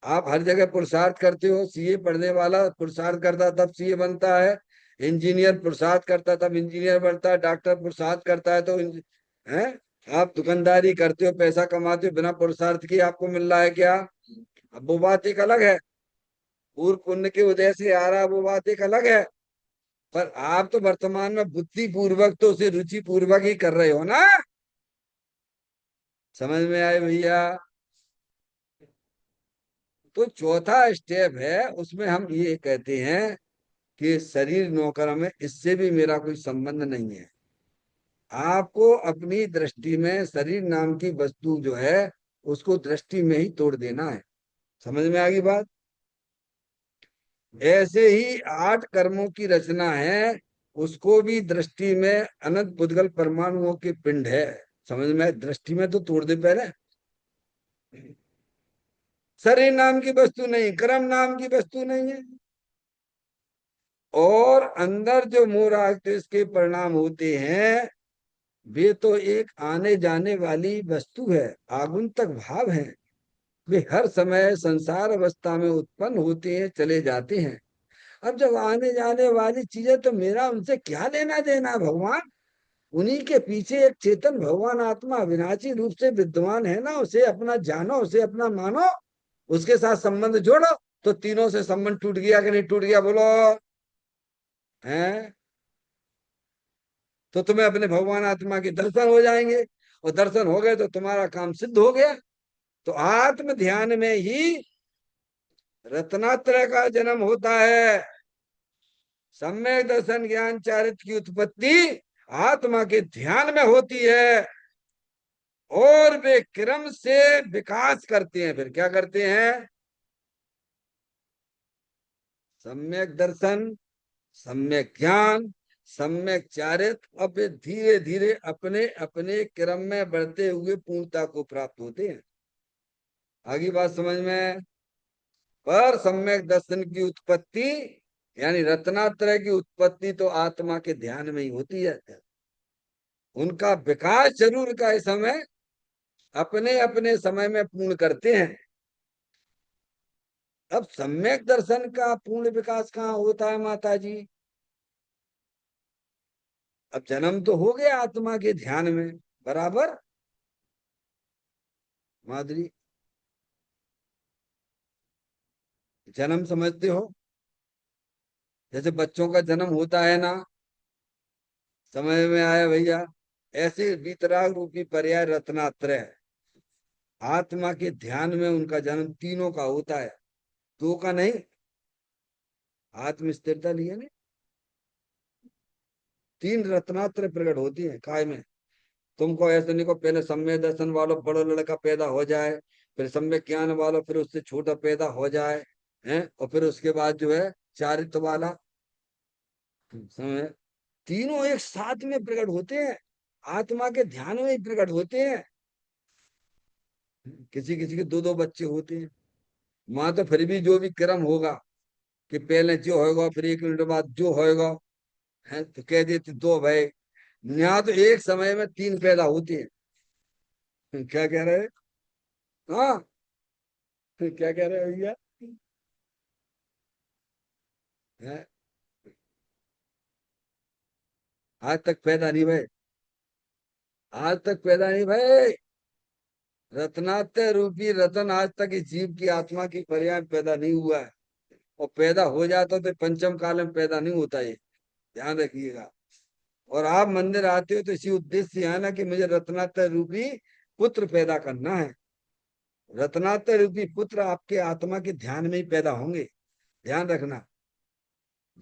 आप हर जगह पुरुषार्थ करते हो। सीए पढ़ने वाला पुरुषार्थ करता तब सीए बनता है। इंजीनियर पुरुषार्थ करता तब इंजीनियर बनता है। डॉक्टर पुरुषार्थ करता है तो है। आप दुकानदारी करते हो, पैसा कमाते हो, बिना पुरुषार्थ के आपको मिल रहा है क्या? अब वो बात एक अलग है। पूर्व पुण्य के उदय से आ रहा, वो बात एक अलग है। पर आप तो वर्तमान में बुद्धि पूर्वक तो उसे रुचि पूर्वक ही कर रहे हो ना। समझ में आए भैया? तो चौथा स्टेप है, उसमें हम ये कहते हैं कि शरीर नौकर में, इससे भी मेरा कोई संबंध नहीं है। आपको अपनी दृष्टि में शरीर नाम की वस्तु जो है उसको दृष्टि में ही तोड़ देना है। समझ में आ गई बात? ऐसे ही 8 कर्मों की रचना है, उसको भी दृष्टि में अनंत पुद्गल परमाणुओं के पिंड है। समझ में आए? दृष्टि में तो तोड़ दे पहले। शरीर नाम की वस्तु नहीं, कर्म नाम की वस्तु नहीं है। और अंदर जो मोह राग द्वेष के परिणाम होते हैं, वे तो एक आने जाने वाली वस्तु है, आगुन्तक भाव है। वे हर समय संसार अवस्था में उत्पन्न होते हैं, चले जाते हैं। अब जब आने जाने वाली चीजें, तो मेरा उनसे क्या लेना देना भगवान? उन्हीं के पीछे एक चेतन भगवान आत्मा अविनाशी रूप से विद्यमान है ना, उसे अपना जानो, उसे अपना मानो, उसके साथ संबंध जोड़ो। तो तीनों से संबंध टूट गया कि नहीं टूट गया? बोलो। है? तो तुम्हें अपने भगवान आत्मा के दर्शन हो जाएंगे, और दर्शन हो गए तो तुम्हारा काम सिद्ध हो गया। तो आत्म ध्यान में ही रत्नात्रय का जन्म होता है। सम्यक दर्शन ज्ञान चारित्र की उत्पत्ति आत्मा के ध्यान में होती है। और वे क्रम से विकास करते हैं। फिर क्या करते हैं? सम्यक दर्शन, सम्यक ज्ञान, सम्यक चारित्र। अब वे धीरे धीरे अपने अपने क्रम में बढ़ते हुए पूर्णता को प्राप्त होते हैं। आगे बात समझ में? पर सम्यक दर्शन की उत्पत्ति, यानी रत्नात्रय की उत्पत्ति, तो आत्मा के ध्यान में ही होती है। उनका विकास जरूर का समय अपने अपने समय में पूर्ण करते हैं। अब सम्यक दर्शन का पूर्ण विकास कहाँ होता है माता जी? अब जन्म तो हो गया आत्मा के ध्यान में, बराबर? माधुरी, जन्म समझते हो? जैसे बच्चों का जन्म होता है ना, समझ में आया भैया? ऐसे वितराग रूपी पर्याय रत्नात्रय, आत्मा के ध्यान में उनका जन्म तीनों का होता है, दो का नहीं। आत्म स्थिरता लिए नहीं। तीन रत्नात्र प्रकट होती है काय में। तुमको ऐसे नहीं को पहले सम्यक दर्शन वालों बड़ा लड़का पैदा हो जाए, फिर सम्यक ज्ञान वालों फिर उससे छोटा पैदा हो जाए, हैं, और फिर उसके बाद जो है चारित्र वाला। समय तीनों एक साथ में प्रकट होते हैं, आत्मा के ध्यान में ही प्रकट होते हैं। किसी किसी के दो दो बच्चे होते हैं। वहां तो फिर भी जो भी क्रम होगा कि पहले जो होगा फिर 1 मिनट बाद जो होगा, है तो कह देते दो भाई। यहाँ तो एक समय में तीन पैदा होती है। क्या कह रहे हैं? हाँ, क्या कह रहे हैं भैया? हैं? आज तक पैदा नहीं भाई, आज तक पैदा नहीं भाई। रत्नात्य रूपी रतन आज तक इस जीव की आत्मा की पर्याय पैदा नहीं हुआ है। और पैदा हो जाता तो पंचम काल में पैदा नहीं होता ये, ध्यान रखिएगा। और आप मंदिर आते हो तो इसी उद्देश्य से आना कि मुझे रत्नात्य रूपी पुत्र पैदा करना है। रत्नात्य रूपी पुत्र आपके आत्मा के ध्यान में ही पैदा होंगे, ध्यान रखना।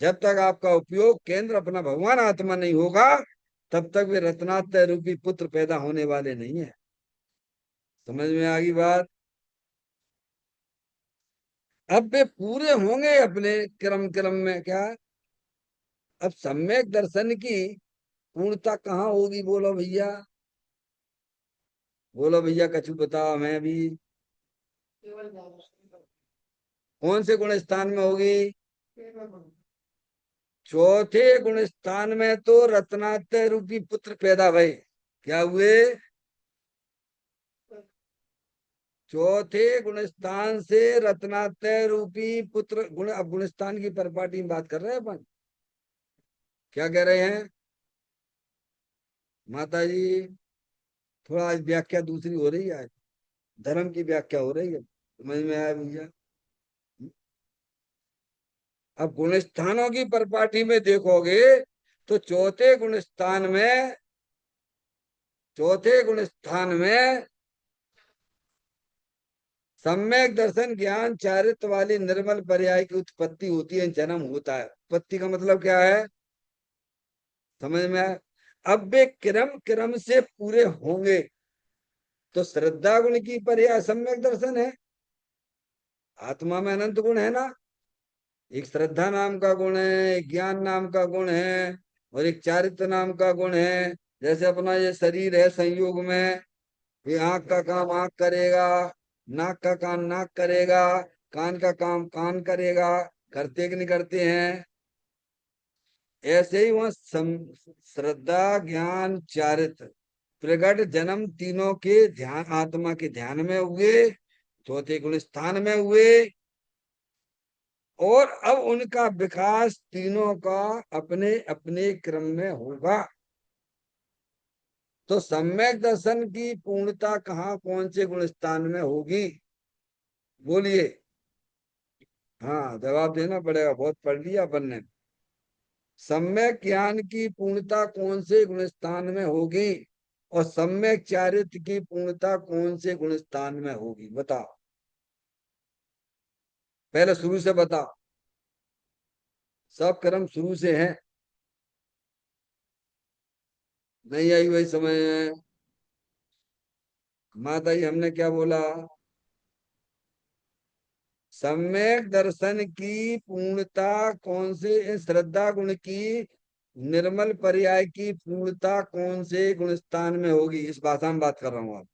जब तक आपका उपयोग केंद्र अपना भगवान आत्मा नहीं होगा, तब तक वे रत्नात्य रूपी पुत्र पैदा होने वाले नहीं है। समझ में आ गई बात? अब वे पूरे होंगे अपने क्रम क्रम में क्या। अब सम्यक दर्शन की पूर्णता कहाँ होगी, बोलो भैया? बोलो भैया, कछु बताओ हमें भी। कौन से गुण स्थान में होगी? चौथे गुण स्थान में तो रत्नात्य रूपी पुत्र पैदा भई। क्या हुए? चौथे गुण स्थान से रत्नात्य रूपी पुत्र गुण। अब गुण स्थान की परिपाटी में बात कर रहे हैं अपन। क्या कह रहे हैं माता जी? थोड़ा आज व्याख्या दूसरी हो रही है, आज धर्म की व्याख्या हो रही है, समझ में आया भैया? अब गुण स्थानों की परिपाटी में देखोगे तो चौथे गुण स्थान में सम्यक दर्शन ज्ञान चारित्र वाली निर्मल पर्याय की उत्पत्ति होती है, जन्म होता है। उत्पत्ति का मतलब क्या है, समझ में आया? अब वे क्रम क्रम से पूरे होंगे तो श्रद्धा गुण की पर्याय सम्यक दर्शन है। आत्मा में अनंत गुण है ना, एक श्रद्धा नाम का गुण है, एक ज्ञान नाम का गुण है, और एक चारित्र नाम का गुण है। जैसे अपना ये शरीर है संयोग में, ये आंख का काम आंख करेगा, नाक का काम नाक करेगा, कान का काम कान करेगा, करते कि नहीं करते हैं? ऐसे ही वह श्रद्धा ज्ञान चारित्र प्रगट जन्म तीनों के ध्यान आत्मा के ध्यान में हुए, चौथे गुण स्थान में हुए। और अब उनका विकास तीनों का अपने अपने क्रम में होगा। तो सम्यक दर्शन की पूर्णता कहाँ कौन से गुण स्थान में होगी, बोलिए? हाँ, जवाब देना पड़ेगा, बहुत पढ़ लिया अपन ने। सम्यक ज्ञान की पूर्णता कौन से गुण स्थान में होगी, और सम्यक चारित्र की पूर्णता कौन से गुण स्थान में होगी, बताओ? पहले शुरू से बताओ, सब क्रम शुरू से है। नहीं आई वही समय है माता जी, हमने क्या बोला? सम्यक दर्शन की पूर्णता कौन से श्रद्धा गुण की निर्मल पर्याय की पूर्णता कौन से गुण स्थान में होगी, इस भाषा में बात कर रहा हूँ। आप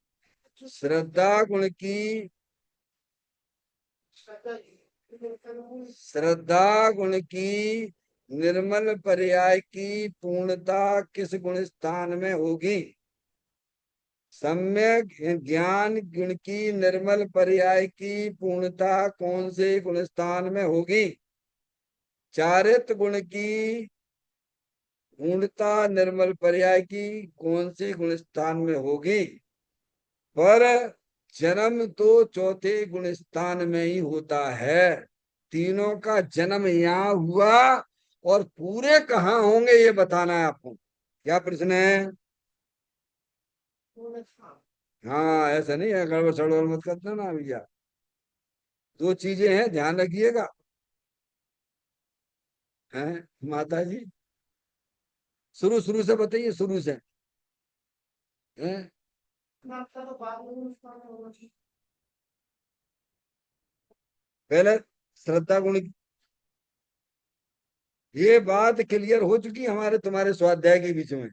श्रद्धा गुण की, श्रद्धा गुण की निर्मल पर्याय की पूर्णता किस गुण स्थान में होगी? सम्यक ज्ञान गुण की निर्मल पर्याय की पूर्णता कौन से गुण स्थान में होगी? चारित्र गुण की पूर्णता निर्मल पर्याय की कौन से गुण स्थान में होगी? पर जन्म तो चौथे गुण स्थान में ही होता है। तीनों का जन्म यहाँ हुआ, और पूरे कहाँ होंगे ये बताना है आपको। क्या प्रश्न है? हाँ, ऐसा नहीं है, गड़बड़ सड़बड़ मत करना ना भैया। दो चीजें हैं, ध्यान रखिएगा। हैं माता जी? शुरू शुरू से बताइए, शुरू से। हैं? पहले श्रद्धा गुण, ये बात क्लियर हो चुकी हमारे तुम्हारे स्वाध्याय के बीच में।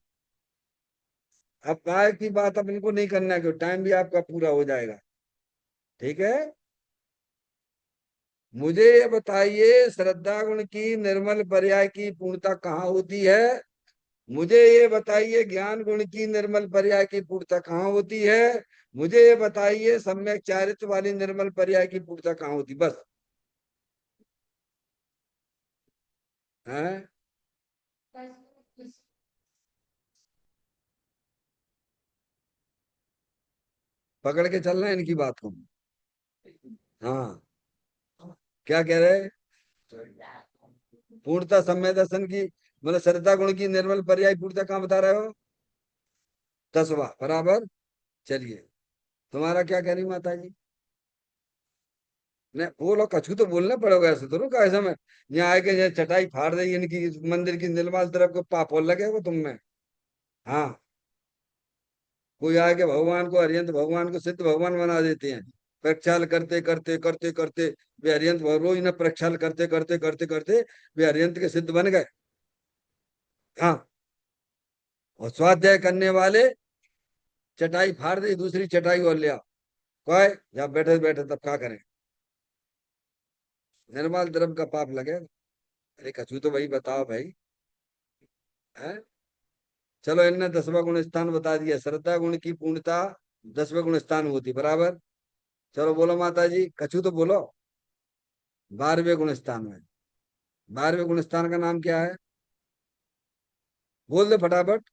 अब काय की बात अपन को नहीं करना है, क्यों टाइम भी आपका पूरा हो जाएगा। ठीक है, मुझे ये बताइए श्रद्धा गुण की निर्मल पर्याय की पूर्णता कहाँ होती है। मुझे ये बताइए ज्ञान गुण की निर्मल पर्याय की पूर्णता कहाँ होती है। मुझे ये बताइए सम्यक चारित्र वाली निर्मल पर्याय की पूर्णता कहाँ होती, बस। है, पकड़ के चलना है इनकी बात को। हाँ, क्या कह रहे हैं। पूर्णता सम्य दर्शन की, मतलब श्रद्धा गुण की निर्मल पर्याय पूर्णता कहाँ बता रहे हो। 10वां बराबर। चलिए, तुम्हारा क्या कह रही माता जी। नहीं बोलो, कछु तो बोलना पड़ेगा, ऐसे तो रुका ऐसा में यहाँ आके ये चटाई फाड़ देगी इनकी मंदिर की निर्मल तरफ को पापोल लगेगा तुम में। हाँ, कोई आके भगवान को, हरियंत भगवान को सिद्ध भगवान बना देते हैं। प्रक्षाल करते करते करते करते वे हरियंत रोज ना प्रक्षाल करते करते करते करते वे हरियंत के सिद्ध बन गए। हाँ, और स्वाध्याय करने वाले चटाई फाड़ दी, दूसरी चटाई और ले आओ। कोई जब बैठे बैठे तब क्या करें, निर्मल धर्म का पाप लगे। अरे कछु तो भाई बताओ भाई। है, चलो इनने 10वां गुण स्थान बता दिया, श्रद्धा गुण की पूर्णता 10वें गुण स्थान होती बराबर। चलो बोलो माता जी, कछु तो बोलो। 12वें गुण स्थान में, 12वें गुण स्थान का नाम क्या है, बोल दे फटाफट।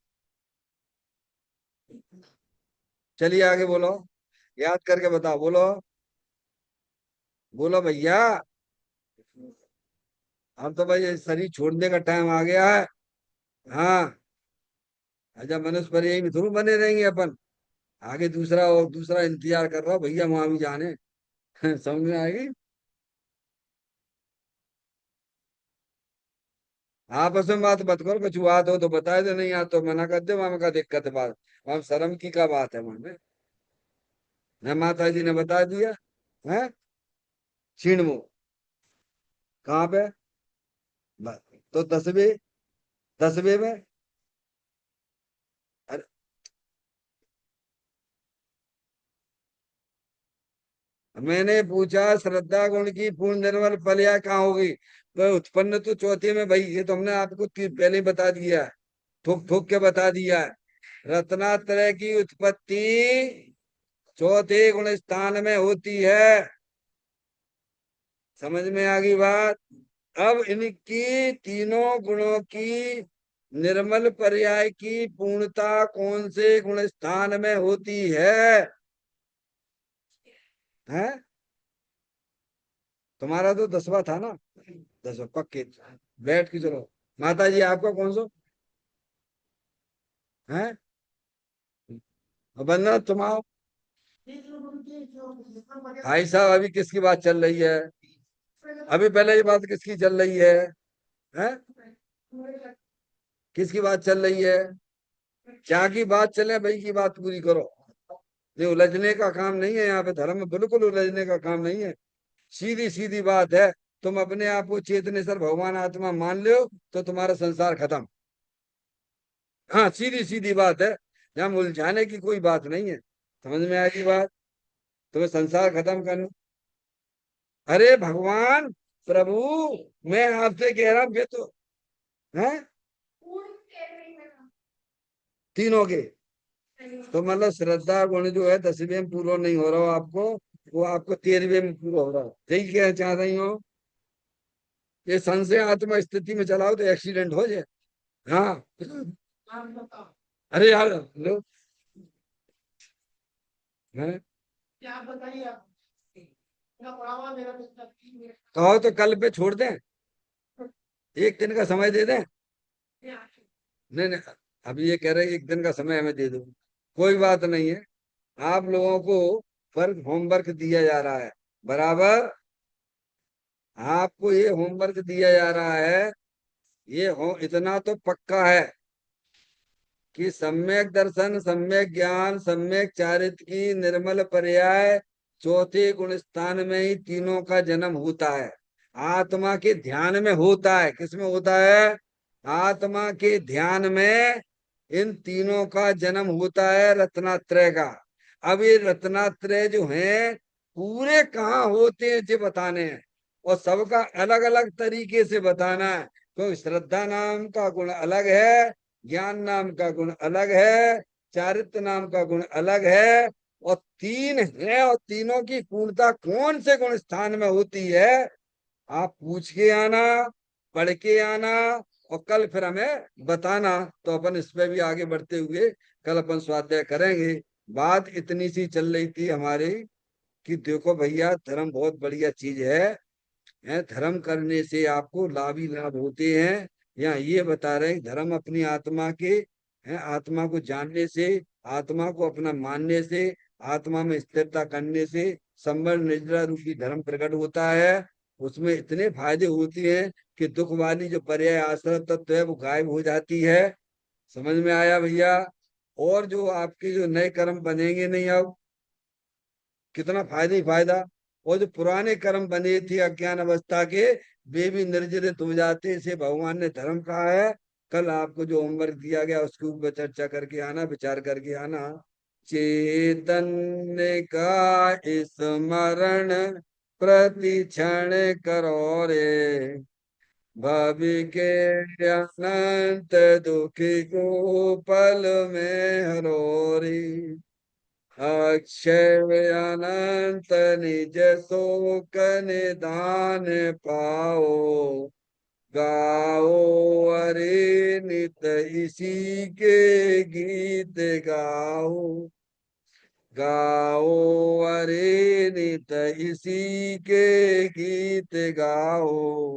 चलिए आगे बोलो, याद करके बताओ, बोलो। बोलो भैया, अब तो भाई ये शरीर छोड़ने का टाइम आ गया है। हाँ, अच्छा मनुष्य पर यही में थोड़ी बने रहेंगे अपन। आगे दूसरा और दूसरा इंतजार कर रहा हूँ भैया, वहां भी जाने। समझ में आएगी। आपस में बात मत करो, कुछ बात हो तो बता दे, नहीं आता तो मना कर दे, वहां का दिक्कत है बात। वहां शर्म की क्या बात है वहां में। न माता जी ने बता दिया है। छीणमू कहाँ पे, बस। तो 10वें, 10वें में। अरे, मैंने पूछा श्रद्धा गुण की पूर्ण निर्मल पर्याय कहाँ होगी, तो उत्पन्न तो चौथे में भाई, ये तो हमने आपको पहले ही बता दिया है, ठोक ठोक के बता दिया है। रत्नात्रय की उत्पत्ति चौथे गुण स्थान में होती है। समझ में आ गई बात। अब इनकी तीनों गुणों की निर्मल पर्याय की पूर्णता कौन से गुण स्थान में होती है। हैं, तुम्हारा तो 10वां था ना, 10वां पक्के। बैठ के चलो, माता जी आपका कौन सा है। वंदना तुम आओ। भाई साहब अभी किसकी बात चल रही है, अभी पहले ये बात किसकी चल रही है। हैं, किसकी बात चल रही है, क्या की बात चले भाई की बात पूरी करो। ये उलझने का काम नहीं है, यहाँ पे धर्म में बिल्कुल उलझने का काम नहीं है। सीधी सीधी बात है। तुम अपने आप को चेतनेश्वर भगवान आत्मा मान लो तो तुम्हारा संसार खत्म। हाँ, सीधी सीधी बात है, यहाँ उलझाने की कोई बात नहीं है। समझ में आएगी बात। तुम्हें संसार खत्म करना। अरे भगवान, प्रभु, मैं आपसे कह रहा हूँ ये तो है तीनों के। तो मतलब श्रद्धा गुण जो है 10वें में पूरा नहीं हो रहा हो आपको, वो आपको 13वें में पूरा हो रहा हो, यही क्या चाह रही हो। ये संशय आत्मा स्थिति में चलाओ तो एक्सीडेंट हो जाए। हाँ, अरे यार लो, हैं? कहो तो कल पे छोड़ दें, एक दिन का समय दे दें। नहीं नहीं, अभी ये कह रहे हैं एक दिन का समय हमें दे दो, कोई बात नहीं है। आप लोगों को वर्क होमवर्क दिया जा रहा है बराबर। आपको ये होमवर्क दिया जा रहा है, ये हो इतना तो पक्का है कि सम्यक दर्शन, सम्यक ज्ञान, सम्यक चारित्र की निर्मल पर्याय चौथे गुण स्थान में ही तीनों का जन्म होता है। आत्मा के ध्यान में होता है। किसमें होता है? आत्मा के ध्यान में इन तीनों का जन्म होता है, रत्नात्रय का। अब ये रत्नात्रय जो हैं पूरे कहाँ होते हैं ये बताने हैं, और सबका अलग अलग तरीके से बताना है। क्योंकि श्रद्धा नाम का गुण अलग है, ज्ञान नाम का गुण अलग है, चारित्र नाम का गुण अलग है, और तीन है, और तीनों की पूर्णता कौन से गुण स्थान में होती है आप पूछ के आना, पढ़ के आना, और कल फिर हमें बताना। तो अपन इस पे भी आगे बढ़ते हुए कल अपन स्वाध्याय करेंगे। बात इतनी सी चल रही थी हमारी कि देखो भैया, धर्म बहुत बढ़िया चीज है। धर्म करने से आपको लाभ ही लाभ होते हैं। यहाँ ये बता रहे हैं, धर्म अपनी आत्मा के है, आत्मा को जानने से, आत्मा को अपना मानने से, आत्मा में स्थिरता करने से संवरण निद्रा रूपी धर्म प्रकट होता है। उसमें इतने फायदे होते हैं कि दुख वाली जो पर्याय आश्रय तत्व है वो गायब हो जाती है। समझ में आया भैया? और जो आपके जो नए कर्म बनेंगे नहीं अब, कितना फायदा ही फायदा। और जो पुराने कर्म बने थे अज्ञान अवस्था के, वे भी निर्जरित हो जाते। इसे भगवान ने धर्म कहा है। कल आपको जो होमवर्क दिया गया उसके ऊपर चर्चा करके आना, विचार करके आना। चैतन्य का स्मरण प्रति क्षण करो रे, भाभी के अनंत दुखी को पल में हरो रे। अक्षय अनंत निज शोक निदान पाओ, गाओ अरे नित इसी के गीत गाओ, गाओ अरे नित इसी के गीत गाओ।